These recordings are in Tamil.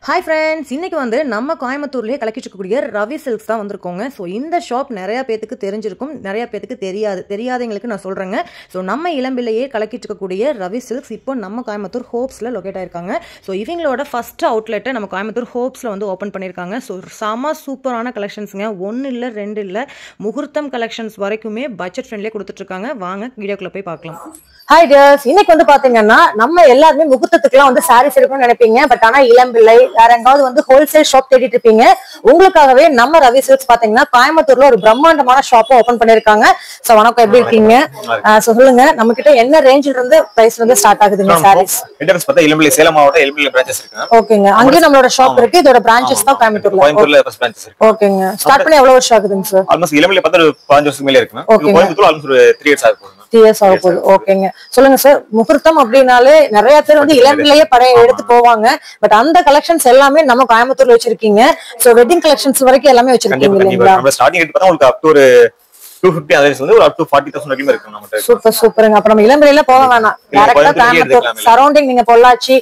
ஹாய் ஃப்ரெண்ட்ஸ், இன்றைக்கி வந்து நம்ம கோயம்புத்தூர்லேயே கலக்கிட்டுக்கூடிய ரவி சில்க்ஸ் தான் வந்திருக்கோங்க. ஸோ இந்த ஷாப் நிறையா பேத்துக்கு தெரிஞ்சிருக்கும், நிறையா பேத்துக்கு தெரியாதவங்களுக்கு நான் சொல்கிறேங்க. ஸோ நம்ம இளம்பிள்ளையே கலக்கிட்டு இருக்கக்கூடிய ரவி சில்க்ஸ் இப்போ நம்ம கோயம்புத்தூர் ஹோப்ஸில் லொக்கேட் ஆயிருக்காங்க. ஸோ இவங்களோட ஃபஸ்ட் அவுட்லெட்டை நம்ம கோயம்புத்தூர் ஹோப்ஸில் வந்து ஓப்பன் பண்ணியிருக்காங்க. ஸோ செம சூப்பரான கலெக்ஷன்ஸுங்க, 1 இல்லை 2 இல்லை, முகூர்த்தம் கலெக்ஷன்ஸ் வரைக்குமே பட்ஜெட் ஃப்ரெண்ட்லேயே கொடுத்துட்ருக்காங்க. வாங்க வீடியோக்குள்ளே போய் பார்க்கலாம். ஹாய் டியர்ஸ், இன்னைக்கு வந்து பாத்தீங்கன்னா நம்ம எல்லாருமே முகூர்த்தத்துக்குலாம் வந்து சாரீஸ் எடுக்கணும்னு நினைப்பீங்க. பட் ஆனா இளம்பிள்ளை வேற எங்காவது வந்து ஹோல்சேல் ஷாப் தேடிட்டு இருப்பீங்க. உங்களுக்காகவே நம்ம ரவி சில்க்ஸ் பாத்தீங்கன்னா கோயம்புத்தூர்ல ஒரு பிரம்மாண்டமான ஷாப் ஓபன் பண்ணிருக்காங்க. சோ வணக்கம், எப்படி இருக்கீங்க? சொல்லுங்க, நம்ம கிட்ட என்ன ரேஞ்சில இருந்து பிரைஸ் வந்து ஸ்டார்ட் ஆகுதுங்க சாரீஸ்? அட்ரஸ் பார்த்தா இளம்பிள்ளை சேலம் மாவட்டம் இளம்பிள்ளை பிரான்ச்சஸ் இருக்கு. ஓகேங்க, அங்கேயும் நம்மளோட ஷாப் இருக்கு. இதோட பிரான்ச்சஸ் தான் கோயம்புத்தூர்ல ஃபர்ஸ்ட் பிரான்ச்சஸ் இருக்கு. ஓகேங்க, ஸ்டார்ட் பண்ணி எவ்வளவு வருஷம் ஆகுதுங்க சார்? ஆல்மோஸ்ட் இளம்பிள்ளை பார்த்தா ஒரு 5 வருஷத்துக்கு மேல இருக்கு. கோயம்புத்தூர்ல ஆல்மோஸ்ட் ஒரு 3 இயர்ஸ் ஆகுது. 3 இயர்ஸ் ஆக போகுது. ஓகேங்க, சொல்லுங்க சார். முகூர்த்தம் அப்படின்னாலே நிறைய பேர் வந்து இளம்பிள்ளையே படைய எடுத்து போவாங்க. பட் அந்த கலெக்ஷன்ஸ் எல்லாமே நம்ம கோயம்புத்தூர்ல வச்சிருக்கீங்க. சோ வெட்டிங் கலெக்ஷன்ஸ் வரைக்கும் எல்லாமே வச்சிருக்கீங்க இல்லீங்களா? நம்ம ஸ்டார்டிங் ரேட் பார்த்தா உங்களுக்கு அப் டு ஒரு 250 அதர்ஸ் வந்து ஒரு அப் டு 40,000 வரைக்கும் இருக்கு நம்மட்ட. சூப்பர் சூப்பருங்க. அப்ப நம்ம இளம்பிள்ளையில போக வேணாம், டைரக்டா கோயம்புத்தூர் சரௌண்டிங், நீங்க பொள்ளாச்சி,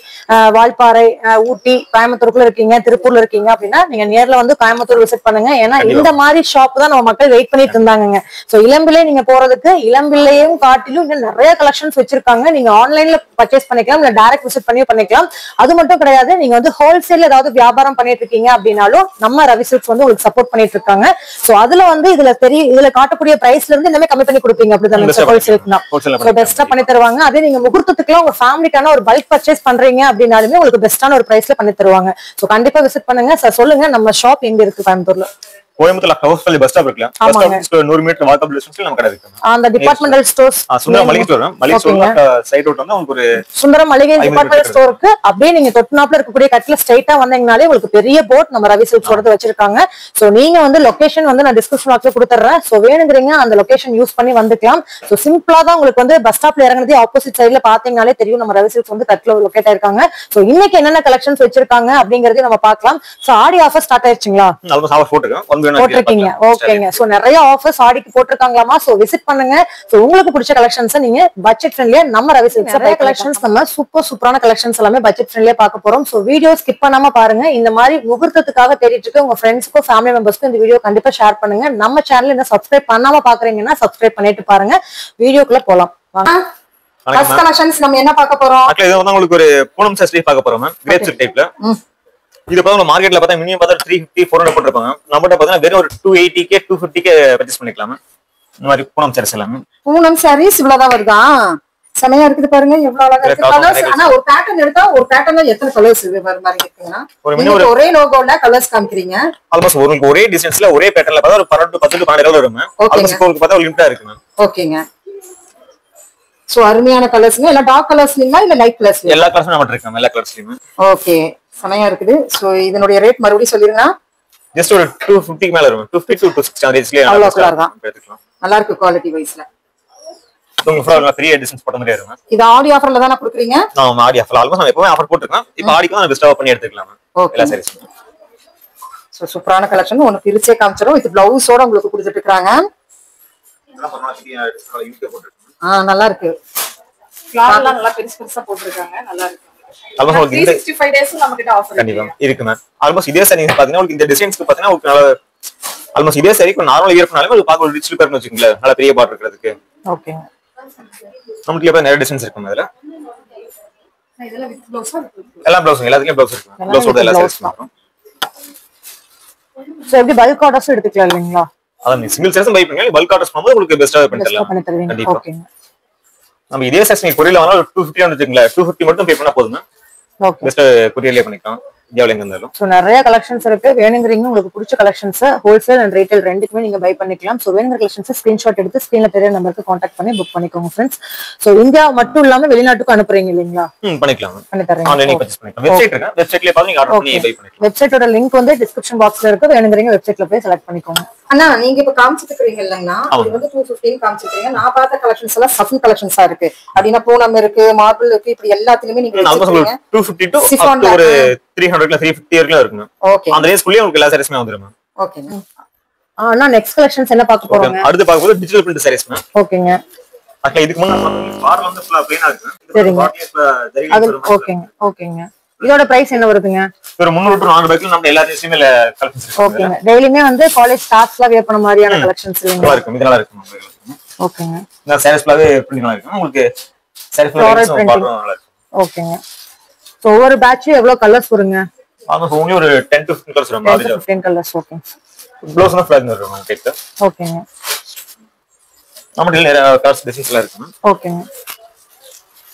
வால்பாறை, ஊட்டி, கோயம்புத்தூருக்குள்ள இருக்கீங்க, திருப்பூர்ல இருக்கீங்க அப்படின்னா நீங்க நேர்ல வந்து கோயம்புத்தூர் விசிட் பண்ணுங்க. ஏன்னா இந்த மாதிரி ஷாப் தான் நம்ம மக்கள் வெயிட் பண்ணிட்டு இருந்தாங்க. சோ இளம்பிள்ளை நீங்க போறதுக்கு இளம்பிள்ளையும் காட்டிலும் இன்னும் நிறைய கலெக்ஷன்ஸ் வச்சிருக்காங்க. நீங்க ஆன்லைன்ல பர்ச்சேஸ் பண்ணிக்கலாம், இல்ல டைரக்ட் விசிட் பண்ணிக்கலாம். அது மட்டும் கிடையாது, நீங்க வந்து ஹோல்சேல் ஏதாவது வியாபாரம் பண்ணிட்டு இருக்கீங்க அப்படின்னாலும் நம்ம ரவி சில்க்ஸ் வந்து உங்களுக்கு சப்போர்ட் பண்ணிட்டு இருக்காங்க. சோ அதுல வந்து இதுல காட்டக்கூடிய பிரைஸ்ல இருந்து இன்னுமே கம்மி பண்ணி கொடுப்பீங்க. அப்படிதான் ஹோல்சேல் பெஸ்டா பண்ணி தருவாங்க. அதே நீங்க முகூர்த்தத்துக்குலாம் உங்க ஃபேமிலிக்கான ஒரு பல்க் பர்ச்சேஸ் பண்றீங்க அப்படின்னாலுமே உங்களுக்கு பெஸ்டான ஒரு பிரைஸ்ல பண்ணி தருவாங்க. சோ கண்டிப்பா விசிட் பண்ணுங்க. சார் சொல்லுங்க, நம்ம ஷாப் எங்க இருக்கு கோயம்புத்தூர்ல? கோயம்புத்தூர்ல ஹவுஸ் பள்ளி பஸ் ஸ்டாப் இருக்குல, பஸ் ஸ்டாப் 100 மீட்டர் வாக்கபிள் டிஸ்டன்ஸ்ல நம்ம கடை இருக்கு. அந்த டிபார்ட்மெண்டல் ஸ்டோர்ஸ் சுந்தரம் மளிகை ஸ்டோர், மளிகை ஸ்டோர்ல சைடு ரோட் வந்து உங்களுக்கு ஒரு சுந்தரம் மளிகை டிபார்ட்மெண்டல் ஸ்டோருக்கு அப்படியே நீங்க தொட்டுனாப்ல இருக்கக்கூடிய கட்ல ஸ்ட்ரைட்டா வந்தீங்கனாலே உங்களுக்கு பெரிய போர்ட் நம்ம ரவி சில்க்ஸ் ஓட வச்சிருக்காங்க. சோ நீங்க வந்து லொகேஷன் வந்து நான் டிஸ்கிரிப்ஷன் பாக்ஸ்ல கொடுத்துறேன். சோ வேணுங்கிறீங்க அந்த லொகேஷன் யூஸ் பண்ணி வந்துக்கலாம். சோ சிம்பிளா தான் உங்களுக்கு வந்து பஸ் ஸ்டாப்ல இறங்குறதே ஆப்போசிட் சைடுல பாத்தீங்கனாலே தெரியும் நம்ம ரவி சில்க்ஸ் வந்து கட்ல லொகேட் ஆயிருக்காங்க. சோ இன்னைக்கு என்னென்ன கலெக்ஷன்ஸ் வச்சிருக்காங்க அப்படிங்கறதையும் நம்ம பார்க்கலாம். சோ ஆடி ஆஃபர் ஸ்டார்ட் ஆயிருச்சுங்களா? ஆல்மோஸ்ட் ஆஃபர் போட்டுருக்கீங்க. ஓகேங்க, சோ நிறைய ஆஃபர்ஸ் ஆடிக்கு போட்டுருக்காங்களாமா. சோ விசிட் பண்ணுங்க. சோ உங்களுக்கு பிடிச்ச கலெக்ஷன்ஸ் நீங்க பட்ஜெட் ஃப்ரெண்ட்லியா நம்ம ரவி சில்க்ஸ் கலெக்ஷன்ஸ் நம்ம சூப்பரான கலெக்ஷன்ஸ் எல்லாமே பட்ஜெட் ஃப்ரெண்ட்லியா பார்க்க போறோம். சோ வீடியோ ஸ்கிப் பண்ணாம பாருங்க. இந்த மாதிரி முகூர்த்தத்துக்காக தேடிட்டு இருக்க உங்க ஃப்ரெண்ட்ஸ்க்கும் ஃபேமிலி மெம்பர்ஸ்க்கும் இந்த வீடியோ கண்டிப்பா ஷேர் பண்ணுங்க. நம்ம சேனல் என்ன சப்ஸ்கிரைப் பண்ணாம பாக்குறீங்கன்னா சப்ஸ்கிரைப் பண்ணிட்டு பாருங்க. வீடியோக்குள்ள போலாம். ஃபர்ஸ்ட் கலெக்ஷன்ஸ் நம்ம என்ன பார்க்க போறோம்? இது வந்து உங்களுக்கு ஒரு பூனம் சாரி பார்க்க போறோம் மேம். கிரேப் சில்க் டைப்ல. இது பார்த்தா மார்க்கெட்ல பார்த்தா மினிமம் பார்த்தா 350 400 போட்டுருப்பாங்க. நம்மகிட்ட பார்த்தா வெறும் ஒரு 280k 250k பர்ச்சேஸ் பண்ணிக்கலாம். இந்த மாதிரி பூனம் சாரீஸ் எல்லாமே. பூனம் சாரீஸ் இவ்வளவுதான் வருதா? செமையா இருக்குது பாருங்க, எவ்வளவு அழகா இருக்கு கலர்ஸ். ஆனா ஒரு பேட்டர்ன் எடுத்தா ஒரு பேட்டர்ன்ல எத்தனை கலர்ஸ் வர மாதிரி இருக்குன்னா ஒரே லோகோல கலர்ஸ் காமிக்கிறீங்க. ஆல்மோஸ்ட் உங்களுக்கு ஒரே டிசைன்ஸ்ல ஒரே பேட்டர்ன்ல பார்த்தா ஒரு 12 10 12 கலர் வரும். ஆல்மோஸ்ட் உங்களுக்கு பார்த்தா லிமிட்டா இருக்கு. ஓகேங்க, சோ அருமையான கலர்ஸ்ங்க. இல்ல டார்க் கலர்ஸ்லீங்களா இல்ல லைட் கலர்ஸ்? எல்லா கலர்ஸும் நம்ம இருக்கு, எல்லா கலர்ஸ்லயும். ஓகே, செமையா இருக்குது. சோ இதனுடைய ரேட் மறுபடியும் சொல்லிருங்க. ஜஸ்ட் ஒரு 250 மேல வரும். 250 to 260 ரேஞ்ச்ல எடுத்துக்கலாம். நல்லா இருக்கு குவாலிட்டி வைஸ்ல. உங்களுக்கு ஃப்ரீ ஃப்ரீ எடிஷன்ஸ் போட்ட மாதிரி இருக்கும். இது ஆடி ஆஃபர்ல தான கொடுக்குறீங்க? ஆமா, ஆடி ஆஃபர். ஆல்மோஸ்ட் நான் எப்பவுமே ஆஃபர் போட்டுருக்கேன். இப்போ ஆடிக்கு நான் பெஸ்டா பண்ணி எடுத்துக்கலாம் எல்லா சாரீஸ். சோ சூப்பரான கலெக்ஷன். ஒன்னு பிரிச்சே காமிச்சறோம். இது பிளவுஸோட உங்களுக்கு கொடுத்துட்டு இருக்காங்க. நல்லா இருக்கு. ஃபிளார்லாம் நல்லா பெருசா போட்டுருக்காங்க. நல்லா இருக்கு. ஆல்மோஸ்ட் 365 டேஸ் நம்ம கிட்ட ஆஃபர் கண்டிப்பா இருக்கு மேம். ஆல்மோஸ்ட் இதே சாரி பாத்தீங்கன்னா உங்களுக்கு இந்த டிசைன்ஸ்க்கு பாத்தீங்கன்னா உங்களுக்கு ஆல்மோஸ்ட் இதே சாரி நார்மல் இயர் பண்ணாலே உங்களுக்கு பார்க்க ஒரு ரிச் லுக் இருக்குன்னு வச்சுக்கீங்களா, நல்ல பெரிய பார்டர் இருக்கிறதுக்கு. ஓகே, நமக்கு இப்ப நிறைய டிசைன்ஸ் இருக்கு அதுல. இதெல்லாம் வித் ப்ளவுஸ் எல்லா ப்ளவுஸ் எல்லாத்துலயும் ப்ளவுஸ் இருக்கு. ப்ளவுஸோட எல்லா சாரீஸ் இருக்கும். சோ எப்படி பல்க் ஆர்டர்ஸ் எடுத்துக்கலாம் இல்லீங்களா? அதான் நீங்க சிங்கிள் சாரீஸ் பை பண்ணீங்க, பல்க் ஆர்டர்ஸ் பண்ணும்போது உங்களுக்கு பெஸ்டா பண்ணி தரலாம். கண்டிப்பா. ஓகேங்க, நம்ம இதே சாரீஸ் நீங்க கொரியர்ல வாங்கினா 250 வந்துச்சுங்களா, 250 மட்டும் பே பண்ணா போதும். ஓகே, பெஸ்ட் கொரியர்லயே பண்ணிக்கலாம். சோ நிறைய கலெக்ஷன்ஸ் இருக்கு. வேணுங்கிறீங்க உங்களுக்கு பிடிச்ச கலெக்ஷன்ஸ் ஹோல்சேல் அண்ட் ரீட்டைல் ரெண்டுக்குமே நீங்க பை பண்ணிக்கலாம். சோ வேணுங்கிற கலெக்ஷன்ஸ் ஸ்கிரீன்ஷாட் எடுத்து ஸ்கிரீன்ல தெரிய நம்பருக்கு கான்டாக்ட் பண்ணி புக் பண்ணிக்கோங்க ஃப்ரெண்ட்ஸ். சோ இந்தியா மட்டும் இல்லாம வெளிநாட்டுக்கு அனுப்புறீங்க இல்லீங்களா? பண்ணிக்கலாம், பண்ணி தரேன். ஆன்லைன்ல பர்ச்சேஸ் பண்ணிக்கலாம். வெப்சைட் இருக்கு, வெப்சைட்லயே பாத்து நீங்க ஆர்டர் பண்ணி பை பண்ணிக்கலாம். வெப்சைட்டோட லிங்க் வந்து டிஸ்கிரிப்ஷன் பாக்ஸ்ல இருக்கு. வேணுங்கிறீங்க வெப்சைட்ல போய் செலக்ட் பண்ணிக்கோங்க. அண்ணா நீங்க இப்ப காமிச்சிட்டு இருக்கீங்க இல்லன்னா, இது வந்து 250 காமிச்சிட்டீங்க. நான் பார்த்த கலெக்ஷன்ஸ் எல்லாம் சஃபில் கலெக்ஷன்ஸா இருக்கு. அப்படினா பூனம் இருக்கு, மார்பிள் இருக்கு, இப்படி எல்லாத்துலயுமே நீங்க வச்சிருக்கீங்க. 250 to ஒரு 300 350 வரைக்கும் இருக்குங்க. ஓகே, அந்த ரேஞ்ச்க்குள்ளே உங்களுக்கு எல்லா சாரீஸ்மே வந்துரும். ஓகேங்க. அண்ணா நெக்ஸ்ட் கலெக்ஷன்ஸ் என்ன பார்க்க போறோம்? அடுத்து பார்க்க போறது டிஜிட்டல் பிரிண்ட் சாரீஸ். ஓகேங்க, அக்கா இதுக்கு முன்னாடி பார்டர் வந்து ஃபுல்லா ப்ளைனா இருக்கு. சரிங்க, அது ஓகேங்க. ஓகேங்க, இதோட பிரைஸ் என்ன வருதுங்க? ஒரு 300 to 400 ரூபாய்க்கு நம்ம எல்லா டிசைன்ல கலெக்ஷன்ஸ் இருக்கு. ஓகேங்க. டெய்லியுமே வந்து காலேஜ் ஸ்டாஃப்ஸ்லாம் வேர் பண்ண மாதிரியான கலெக்ஷன்ஸ் இல்லைங்களா? இருக்கும். இதெல்லாம் இருக்கு. ஓகேங்க. இந்த சாரீஸ் ஃபுல்லாவே பிரிண்டிங்லாம் இருக்கு. உங்களுக்கு சாரீஸ் ஃபுல்லாவே நல்லா இருக்கு. ஓகேங்க. சோ ஒவ்வொரு பேட்ச்ல எவ்வளவு கலர்ஸ் வருங்க? ஆல்மோஸ்ட் only ஒரு 10 to 15 கலர்ஸ் வரும். 15 கலர்ஸ். ஓகே. ப்ளவுஸ்னா ஃபிளாக் வரும் நம்ம கிட்ட. ஓகேங்க. நம்ம நிறைய கலர்ஸ் டிசைன்ஸ்லாம் இருக்கு. ஓகேங்க.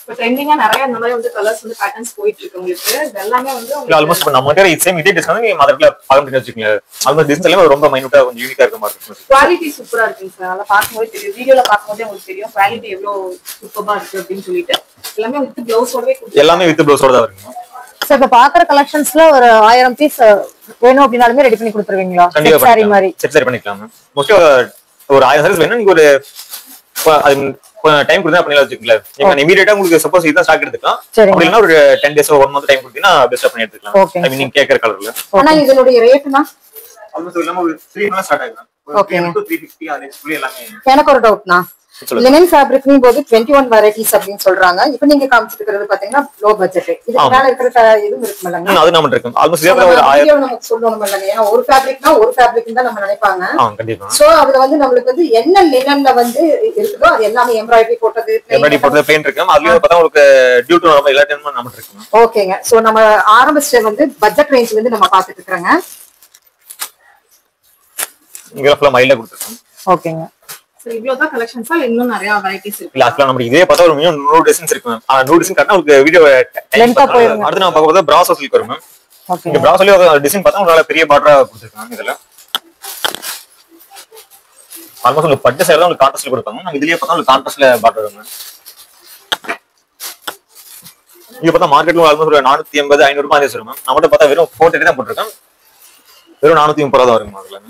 இப்போ ட்ரெண்டிங்கா நிறைய இந்த மாதிரி வந்து கலர்ஸ் வந்து பேட்டர்ன்ஸ் போயிட்டு இருக்கு உங்களுக்கு. எல்லாமே வந்து ஆல்மோஸ்ட் இப்ப நம்ம கிட்ட சேம் இதே டிசைன் நீங்க மதர்ல பார்க்க முடியும் வச்சுக்கீங்க. ஆல்மோஸ்ட் டிசைன்ஸ் எல்லாம் ரொம்ப மைனூட்டா கொஞ்சம் யூனிக்கா இருக்க மாதிரி இருக்கு. குவாலிட்டி சூப்பரா இருக்குங்க சார். அதெல்லாம் பார்க்கும்போது தெரியும். வீடியோல பார்க்கும்போது உங்களுக்கு தெரியும் குவாலிட்டி எவ்வளவு சூப்பரா இருக்கு அப்படின்னு சொல்லிட்டு. எல்லாமே வித் ப்ளவுஸோடவே எல்லாமே வித் ப்ளவுஸோட தான் வருங்க. சோ இப்ப பாக்குற கலெக்ஷன்ஸ்ல ஒரு 1000 பீஸ் வேணும் அப்படினாலுமே ரெடி பண்ணி கொடுத்துருவீங்களா? கண்டிப்பா சாரி மாதிரி செட் சரி பண்ணிக்கலாம். மோஸ்ட்லி ஒரு 1000 சாரீஸ் வேணும். நீங்க ஒரு டைம் கொடுத்தா பண்ணி வச்சுக்கீங்களா? நீங்க இமிடியேட்டா உங்களுக்கு சப்போஸ் இதான் ஸ்டாக் எடுத்துக்கலாம். அப்படினா ஒரு 10 days or 1 month டைம் கொடுத்தீங்கன்னா பெஸ்டா பண்ணி எடுத்துக்கலாம். ஐ மீன் நீங்க கேக்குற கலர்ல. ஆனா இதனுடைய ரேட்னா ஆல்மோஸ்ட் எல்லாமே ஒரு 3 மந்த்ஸ் ஸ்டார்ட் ஆகும். ஓகே. 350 அது ஃபுல்லி எல்லாமே. எனக்கு ஒரு டவுட்னா லினன் ஃபேப்ரிக்னும் போது 21 வெரைட்டிஸ் அப்படின்னு சொல்றாங்க. இப்போ நீங்க காமிச்சிட்டு இருக்கிறது பாத்தீங்கன்னா லோ பட்ஜெட். இதுக்கு மேல இருக்கிற இதுவும் இருக்குமல்லங்க? அது நம்ம இருக்கு. ஆல்மோஸ்ட் இதே ஒரு 1000 நமக்கு சொல்லணும் இல்லங்க. ஏன்னா ஒரு ஃபேப்ரிக்னா ஒரு ஃபேப்ரிக் தான் நம்ம நினைப்பாங்க. கண்டிப்பா. சோ அதுல வந்து நமக்கு வந்து என்ன லினன்ல வந்து இருக்குதோ அது எல்லாமே எம்ப்ராய்டரி போட்டது பெயிண்ட் இருக்கு. அதுலயே பார்த்தா உங்களுக்கு டியூ டு நம்ம எல்லா டைமும் நம்ம இருக்கு. ஓகேங்க. சோ நம்ம ஆரம்பிச்ச வந்து பட்ஜெட் ரேஞ்ச்ல இருந்து நம்ம பாத்துட்டு இருக்கறங்க. இங்க ஃபுல்லா மைல்டா கொடுத்துருக்கோம். ஓகேங்க. இவ்வளவுதான் கலெக்ஷன்ஸா இன்னும் நிறைய வெரைட்டிஸ் இருக்கு. லாஸ்ட்ல நம்ம இதே பார்த்தா ஒரு மினிமம் 100 டிசைன்ஸ் இருக்கு மேம். 100 டிசைன் காட்டினா உங்களுக்கு வீடியோ லென்த்தா போயிடும். அடுத்து நம்ம பார்க்க போறது பிராசோ சில்க் வரும் மேம். ஓகே. இந்த பிராசோல ஒரு டிசைன் பார்த்தா உங்களுக்கு பெரிய பார்டரா கொடுத்துருக்காங்க. இதெல்லாம் ஆல்மோஸ்ட் உங்களுக்கு பட்டு சைடுல உங்களுக்கு கான்ட்ராஸ்ட்ல கொடுப்பாங்க. நம்ம இதுலயே பார்த்தா உங்களுக்கு கான்ட்ராஸ்ட்ல பார்டர் வரும் மேம். இங்க பார்த்தா மார்க்கெட்ல ஆல்மோஸ்ட் ஒரு 480 500 ரூபாய் வரும் மேம். நம்மகிட்ட பார்த்தா வெறும் 430 தான் போட்டுருக்கோம். வெறும் 430 ரூபாய் தான் வரும் அதுல.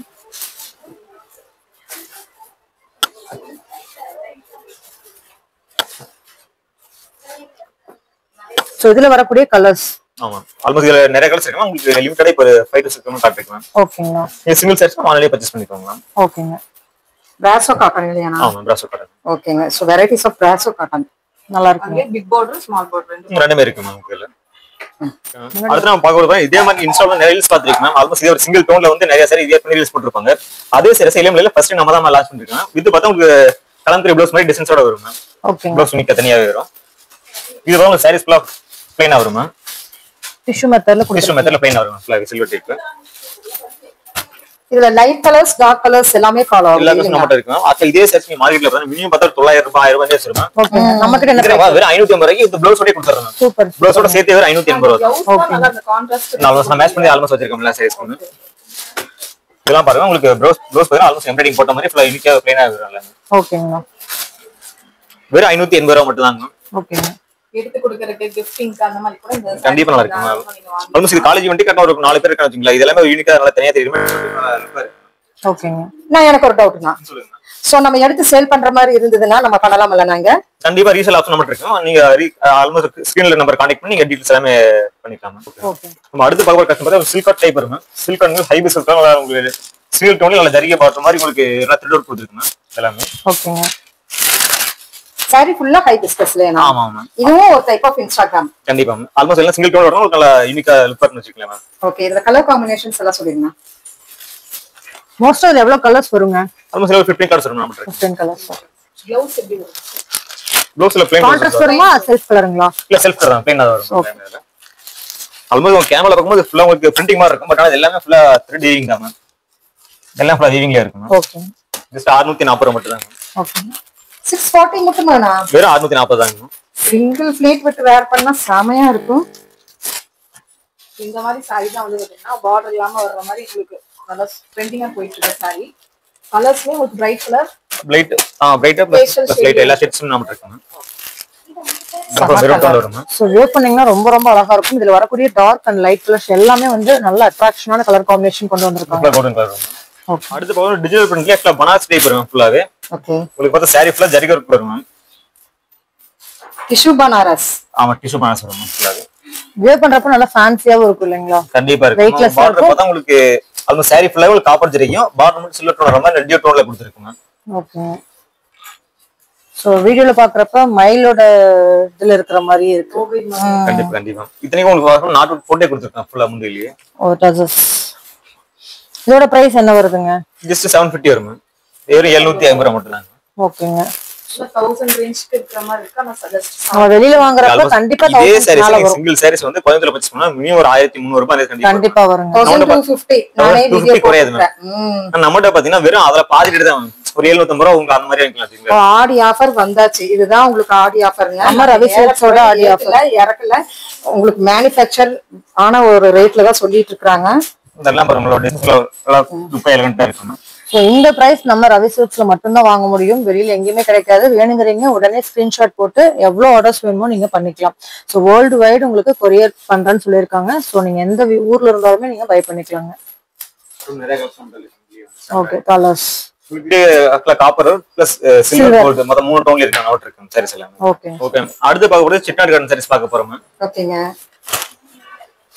சோ இதுல வரக்கூடிய கலர்ஸ் ஆமா ஆல்மோஸ்ட் இதுல நிறைய கலர்ஸ் இருக்கு. உங்களுக்கு லிமிட்டடா இப்ப 5 to 6 காட்டுறேன். ஓகேங்க. நீங்க சிங்கிள் செட்ஸ் ஆன்லைன்ல பர்சேஸ் பண்ணிக்கோங்க. ஓகேங்க. பிராசோ காட்டன் இல்லையா? ஆமா பிராசோ காட்டன். ஓகேங்க. சோ வெரைட்டிஸ் ஆஃப் பிராசோ காட்டன் நல்லா இருக்கு. பிக் பார்டர் ஸ்மால் பார்டர் ரெண்டுமே இருக்கு மேம். இதுல அடுத்து நம்ம பார்க்க போறது இதே மாதிரி இன்ஸ்டால நிறைய ரீல்ஸ் பாத்துருக்கேன் மேம். ஆல்மோஸ்ட் இதே ஒரு சிங்கிள் டோன்ல வந்து நிறைய சாரி இதே பண்ணி ரீல்ஸ் போட்டுருப்பாங்க. அதே சாரி இளம்பிள்ளைல ஃபர்ஸ்ட் நம்ம தான் லான்ச் பண்ணிருக்கோம். இது பார்த்தா உங்களுக்கு கலந்தரி ப்ளவுஸ் மாதிரி டிசைன்ஸோட வரும் மேம். ஓகே. ப்ளவுஸ் உனிக்க தனியாவே வரும். இது வந்து சாரீஸ் ஃபுல்லா ப்ளைனா வரும் மேம். டிஷ்யூ மெத்தட்ல ப்ளைனா வரும் ஃபுல்லா சில்வர் டைப்ல. இதுல லைட் கலர்ஸ் டார்க் கலர்ஸ் எல்லாமே ஃபாலோ ஆகும். எல்லாமே நம்மட்ட இருக்கு மேம். அப்ப இதே சாரி நீங்க மார்க்கெட்ல பார்த்தா மினிமம் பார்த்தா 900 ரூபாய் 1000 ரூபாய் வரும் மேம். ஓகே. நம்ம கிட்ட என்ன வெறும் 550 ரூபாய்க்கு இந்த ப்ளவுஸோட கொடுத்துறோம். சூப்பர். ப்ளவுஸோட சேர்த்து வெறும் 580 ரூபாய். ஓகே. அந்த கான்ட்ராஸ்ட் நான் மேட்ச் பண்ணி ஆல்மோஸ்ட் வச்சிருக்கோம்ல சைஸ் பண்ணி. இதெல்லாம் பாருங்க உங்களுக்கு ப்ளவுஸ் பாருங்க ஆல்மோஸ்ட் எம்ப்ராய்டிங் போட்ட மாதிரி ஃபுல்லா யூனிக்கா ப்ளைனா வரும். ஓகேங்க. வெறும் 580 ரூபாய் மட்டும் தாங்க. ஓகேங்க. எடுத்து கொடுக்கறதுக்கு கிஃப்டிங் அந்த மாதிரி கூட இந்த கண்டிப்பா நல்லா இருக்கும். ஆல்மோஸ்ட் இது காலேஜ் வந்து கட்ட ஒரு 4 பேர் இருக்காங்க வச்சுங்களா. இதெல்லாம் ஒரு யூனிக்கா நல்லா தனியா தெரியுமா. ஓகேங்க. நான் எனக்கு ஒரு டவுட்னா சோ நம்ம எடுத்து சேல் பண்ற மாதிரி இருந்ததுன்னா நம்ம பண்ணலாம்ல? நாங்க கண்டிப்பா ரீசேல் ஆப்ஷன் நம்ம இருக்கு. நீங்க ஆல்மோஸ்ட் ஸ்கிரீன்ல நம்பர் கான்டாக்ட் பண்ணி நீங்க டீடைல்ஸ் எல்லாமே பண்ணிக்கலாம். ஓகே. நம்ம அடுத்து பார்க்க கஸ்டமர் சில்க் காட் டைப் வரும். சில்க் காட் ஹை பிஸ் இருக்கா உங்களுக்கு சில்க் டோன்ல நல்ல ஜரிகை பாட்ற மாதிரி உங்களுக்கு எல்லாம் த்ரெட் ஒர்க் கொடுத்துருக்குங்க எல்லாமே. ஓகேங்க. சாரி ஃபுல்லா ஹைபிஸ்கஸ்ல. ஆமா ஆமா. இதுவும் ஒரு டைப் ஆஃப் இன்ஸ்டாகிராம். கண்டிப்பா ஆல்மோஸ்ட் எல்லாம் சிங்கிள் டோன் வரும். உங்களுக்கு நல்ல யூனிக்கா லுக் பண்ணி வச்சுக்கலாம் மேம். ஓகே. இந்த கலர் காம்பினேஷன்ஸ் எல்லாம் சொல்லுங்க. மோஸ்ட் ஆஃப் எவ்வளவு கலர்ஸ் வருங்க? ஆல்மோஸ்ட் 15 கலர்ஸ் வரும் நம்ம. 15 கலர்ஸ். ப்ளவுஸ் எப்படி வரும்? ப்ளவுஸ்ல ப்ளைன் கான்ட்ராஸ்ட் வருமா செல்ஃப் கலருங்களா? இல்ல செல்ஃப் கலர் தான் ப்ளைனா வரும். ஆல்மோஸ்ட் உங்க கேமரால பார்க்கும்போது ஃபுல்லா உங்களுக்கு பிரிண்டிங் மாதிரி இருக்கும். பட் ஆனா எல்லாமே ஃபுல்லா த்ரெட் வீவிங் தான் மேம். எல்லாம் ஃபுல்லா வீவிங்ல இருக்கும். ஓகே. ஜஸ்ட் 640 மட்டும் தான். ஓகே. 640 மட்டுமானா? வெறும் 640 தாங்க. சிங்கிள் ஃபிளேட் விட்டு வேர் பண்ணா செமையா இருக்கும். இந்த மாதிரி சாரி தான் வந்து பாத்தீங்கன்னா பார்டர் இல்லாம வர்ற மாதிரி உங்களுக்கு நல்லா ட்ரெண்டிங்கா போயிட்டு இருக்க சாரி. கலர்ஸ்மே உங்களுக்கு bright colour bright plus light எல்லா ஷேட்ஸும் நம்ம இருக்குங்க. சோ வேர் பண்ணீங்கன்னா ரொம்ப ரொம்ப அழகா இருக்கும். இதுல வரக்கூடிய டார்க் அண்ட் லைட் கலர்ஸ் எல்லாமே வந்து நல்ல அட்ராக்ஷனான கலர் காம்பினேஷன் கொண்டு வந்திருக்காங்க. Golden colour. ஓகே. அடுத்து பாருங்க டிஜிட்டல் பிரிண்ட்ல எக்ஸ்ட்ரா பனாரஸ் டைப் வரும் ஃபுல்லாவே. ஓகே. உங்களுக்கு பார்த்தா சாரி ஃபுல்லா ஜரிகை ஒர்க் வரும் மேம். டிஷ்யூ பனாரஸ். ஆமா டிஷ்யூ பனாரஸ் வரும் ஃபுல்லாவே. வேர் பண்றப்ப நல்லா ஃபேன்சியாவும் இருக்கும் இல்லைங்களா? கண்டிப்பா இருக்கும். பார்டர் பார்த்தா உங்களுக்கு அந்த சாரி ஃபுல்லாவே உங்களுக்கு காப்பர் ஜரிகையும் பார்டர் மட்டும் சில்வர் டோன் வர மாதிரி ரெட் டோன்ல கொடுத்திருக்குங்க. ஓகே. சோ வீடியோல பாக்குறப்ப மயிலோட இதுல இருக்கிற மாதிரி இருக்கு. கண்டிப்பா கண்டிப்பா. இத்தனைக்கும் உங்களுக்கு நாட் அவுட் போட்டே கொடுத்துருக்கேன் ஃபுல்லா முந்திலேயே. ஓ டசஸ். இதோட பிரைஸ் என்ன வருதுங்க? ஜஸ்ட் 750 வரும். வெறும் 750 மட்டும் தான். ஓகேங்க. 1000 ரேஞ்ச்க்கு இருக்கிற மாதிரி இருக்கு. நான் சஜஸ்ட் நம்ம வெளியில வாங்குறப்ப கண்டிப்பா இதே சாரீஸ் சிங்கிள் சாரீஸ் வந்து கோயம்புத்தூர்ல பர்ச்சேஸ் பண்ணா மினிமம் ஒரு 1300 ரூபாய் கண்டிப்பா வருங்க. 1250 நானே வீடியோ போடுறேன். நம்மட்ட பாத்தீங்கன்னா வெறும் அதுல பாதி ரேட் தான் ஒரு 750 ரூபாய் உங்களுக்கு அந்த மாதிரி வாங்கிக்கலாம். ஆடி ஆஃபர் வந்தாச்சு. இதுதான் உங்களுக்கு ஆடி ஆஃபர்ங்க. நம்ம ரவி சில்க்ஸோட ஆடி ஆஃபர் இறக்கல. உங்களுக்கு மேனுஃபேக்சர் ஆன ஒரு ரேட்ல தான் சொல்லிட்டு இருக்காங்க. இதெல்லாம் பாருங்க டிஸ்ப்ளே துப்பை எலகண்டா இருக்கும். சோ இந்த பிரைஸ் நம்ம ரவி சில்க்ஸ்ல மட்டும் தான் வாங்க முடியும். வெளியில எங்கேயுமே கிடைக்காது. வேணுங்கிறீங்க உடனே ஸ்கிரீன்ஷாட் போட்டு எவ்வளவு ஆர்டர்ஸ் வேணுமோ நீங்க பண்ணிக்கலாம். சோ வேர்ல்டு வைடு உங்களுக்கு கொரியர் பண்றேன்னு சொல்லியிருக்காங்க. சோ நீங்க எந்த ஊர்ல இருந்தாலுமே நீங்க பை பண்ணிக்கலாங்க. Okay colours copper plus silver gold மொத்தம் 3 டோன்ல இருக்காங்க அவுட் இருக்கு சாரீஸ் எல்லாம். ஓகே ஓகே அடுத்து பார்க்க போறது செட்டிநாடு காட்டன் சாரீஸ் பார்க்க போறோம். ஓகேங்க.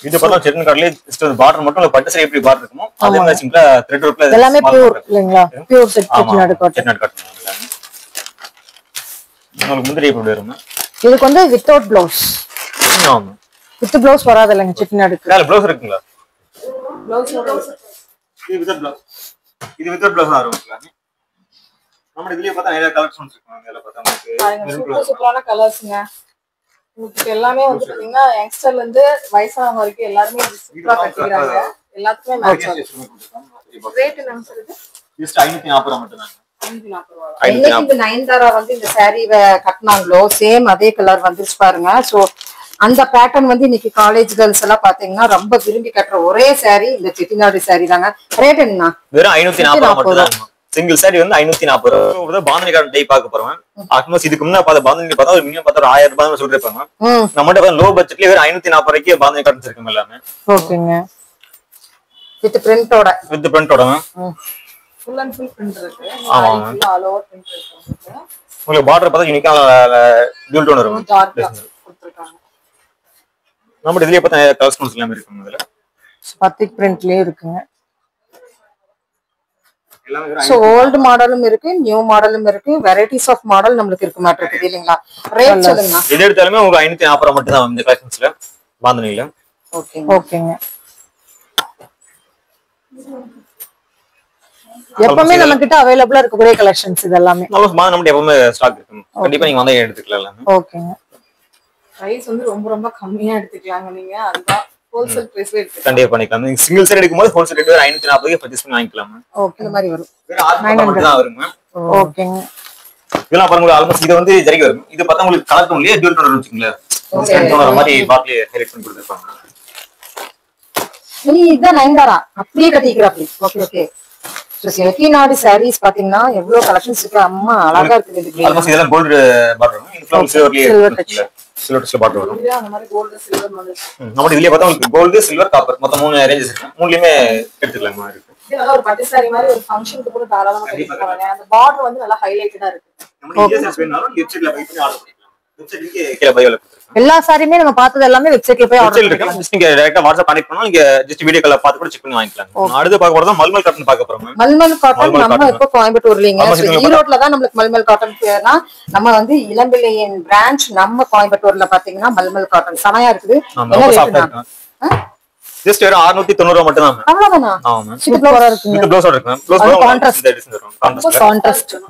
இது பார்த்தா செட்டிநாடு காட்லயே ஜஸ்ட் ஒரு பார்டர் மட்டும் இல்ல பட்டு சாரி எப்படி பார்டர் இருக்குமோ அதே மாதிரி சிம்பிளா த்ரெட் ஒர்க்ல எல்லாமே பியூர் இல்லீங்களா? Pure Chettinad cotton. Chettinad cotton உங்களுக்கு முந்திரி எப்படி வரும்? இதுக்கு வந்து வித்தவுட் ப்ளவுஸ். ஆமா வித் ப்ளவுஸ் வராது இல்லங்க செட்டிநாடுக்கு. இல்ல ப்ளவுஸ் இருக்குங்களா? ப்ளவுஸ் இது வித் ப்ளவுஸ். இது வித் ப்ளவுஸ் தான் வரும். நம்ம இதுலயே பார்த்தா நிறைய கலெக்ஷன்ஸ் இருக்கு. இதெல்லாம் பார்த்தா சூப்பர் சூப்பரான கலர்ஸ்ங்க. உங்களுக்கு எல்லாமே வந்து பாத்தீங்கன்னா யங்ஸ்டர்ல இருந்து வயசானவங்க வரைக்கும் எல்லாரும் சூப்பரா கட்டிக்கிறாங்க. எல்லாத்துக்குமே மேட்ச் ஆகும். ரேட் என்ன சொல்லுங்க? ஜஸ்ட் 540 மட்டும் தான். 540. இந்த நயன்தாரா வந்து இந்த சாரீவை கட்டினாங்களோ சேம் அதே கலர் வந்துச்சு பாருங்க. சோ அந்த பேட்டர்ன் வந்து இன்னைக்கு காலேஜ் கேர்ள்ஸ் எல்லாம் பாத்தீங்கன்னா ரொம்ப விரும்பி கட்டுற ஒரே சாரி இந்த செட்டிநாடு சாரி தாங்க. ரேட் என்ன? வெறும் 540 மட்டும் தான். சிங்கிள் சாரி வந்து 540 ரூபாய். பாந்தினி காட்டன் டை பார்க்க போறோம். ஆல்மோஸ்ட் இதுக்கு முன்ன பார்த்த பாந்தினி பார்த்தா ஒரு மினிமம் பார்த்தா ஒரு 1000 ரூபாய் சொல்லிருப்பாங்க. நம்மகிட்ட பார்த்தா லோ பட்ஜெட்லயே வெறும் 540 ரூபாய்க்கு பாந்தினி காட்டன்ஸ் இருக்கு எல்லாமே. ஓகேங்க. வித் பிரிண்டோட. வித் பிரிண்டோட ஃபுல் அண்ட் ஃபுல் பிரிண்ட் இருக்கு. ஆமா ஆல் ஓவர் பிரிண்ட் இருக்கு. உங்களுக்கு பார்டர் பார்த்தா யூனிக்கா டியூல் டோன் இருக்கும். கொடுத்திருக்காங்க. நம்ம இதுலயே பார்த்தா கலர்ஸ் எல்லாமே இருக்கு. இதுல பத்திக் பிரிண்ட்லயே இருக்குங்க. சோ ஓல்ட் மாடலும் இருக்கு நியூ மாடலும் இருக்கு. வெரைட்டிஸ் ஆஃப் மாடல் நமக்கு இருக்கு மாட்டே இருக்கு இல்லீங்களா? ரேட் சொல்லுங்க. இது எடுத்தாலுமே உங்களுக்கு 540 மட்டும் தான் இந்த கலெக்ஷன்ஸ்ல பாந்தினில. ஓகேங்க. ஓகேங்க. எப்பவுமே நம்ம கிட்ட அவேலபிளா இருக்கக்கூடிய கலெக்ஷன்ஸ் இது எல்லாமே. நம்ம எப்பவுமே ஸ்டாக் இருக்கு. கண்டிப்பா நீங்க வந்து எடுத்துக்கலாம் எல்லாமே. ஓகேங்க. பிரைஸ் வந்து ரொம்ப ரொம்ப கம்மியா எடுத்துக்கலாங்க நீங்க. அதுதான் ஹோல்சேல் பிரைஸ் எடுத்து கண்டிப்பா பண்ணிக்கலாம். நீங்க சிங்கிள் சாரி எடுக்கும்போது ஹோல்சேல் ரேட் 540 பர்ச்சேஸ் பண்ணி வாங்கிக்கலாம். ஓகே இந்த மாதிரி வரும். வேற 600 தான் வருங்க. ஓகேங்க. இதெல்லாம் பாருங்க ஆல்மோஸ்ட் இது வந்து ஜரிகை வரும். இது பார்த்தா உங்களுக்கு கலர் டோன்லயே டியூல் டோன் வச்சுங்களா? டிஸ்கவுண்ட் டோன் மாதிரி பாட்லயே ஹைலைட் பண்ணி கொடுத்திருப்பாங்க. நீ இத நயன்தாரா அப்படியே கட்டிக்கிறாப்டி. Okay okay. So Chettinad sarees பாத்தீங்கன்னா எவ்வளவு கலெக்ஷன்ஸ் இருக்கு. அம்மா அழகா இருக்கு இது. ஆல்மோஸ்ட் இதெல்லாம் கோல்ட் பார்டர் வரும். இதுல சில்வர்லயே சில்வர் டச் பார்டர் வரும். இது அந்த மாதிரி கோல்ட் சில்வர் வந்து. நம்ம இதுலயே பார்த்தா உங்களுக்கு கோல்ட் சில்வர் காப்பர் மொத்தம் 3 ரேஞ்சஸ் இருக்கு. மூணுலயுமே எடுத்துக்கலாம் மாதிரி இருக்கு. இது நல்லா ஒரு பட்டு சாரி மாதிரி ஒரு ஃபங்க்ஷனுக்கு கூட தாராளமா கட்டிக்கலாம். அந்த பார்டர் வந்து நல்லா ஹைலைட்டடா இருக்கு. நம்ம இந்தியா சைஸ் வேணாலும் வெப்சைட்ல பை பண்ணி ஆர்டர் பண்ணிக்கலாம். வெப்சைட்லயே கீழ பைல கொடுத்துருக்கோம். எல்லா சாரியுமே நம்ம பார்த்தது எல்லாமே வெப்சைட்ல போய் ஆர்டர் வெப்சைட்ல இருக்கு. ஜஸ்ட் நீங்க டைரக்ட்டா வாட்ஸ்அப் கனெக்ட் பண்ணா நீங்க ஜஸ்ட் வீடியோ கால்ல பார்த்து கூட செக் பண்ணி வாங்கிக்கலாம். அடுத்து பார்க்க போறது மல்மல் காட்டன் பார்க்க போறோம். மல்மல் காட்டன் நம்ம இப்ப கோயம்புத்தூர்லீங்க. ஈரோட்ல தான் நமக்கு மல்மல் காட்டன் பேர்னா நம்ம வந்து இளம்பிள்ளையின் பிரான்ச் நம்ம கோயம்புத்தூர்ல பாத்தீங்கன்னா மல்மல் காட்டன் சமையா இருக்குது. என்ன ரேட்னா? ஜஸ்ட் வெறும் 690 மட்டும் தான். அவ்வளவுதானா? ஆமா. சூப்பரா இருக்குங்க. வித் ப்ளவுஸ் இருக்கு. ப்ளவுஸ் கான்ட்ராஸ்ட் எடிஷன் வரும். கான்ட்ராஸ்ட்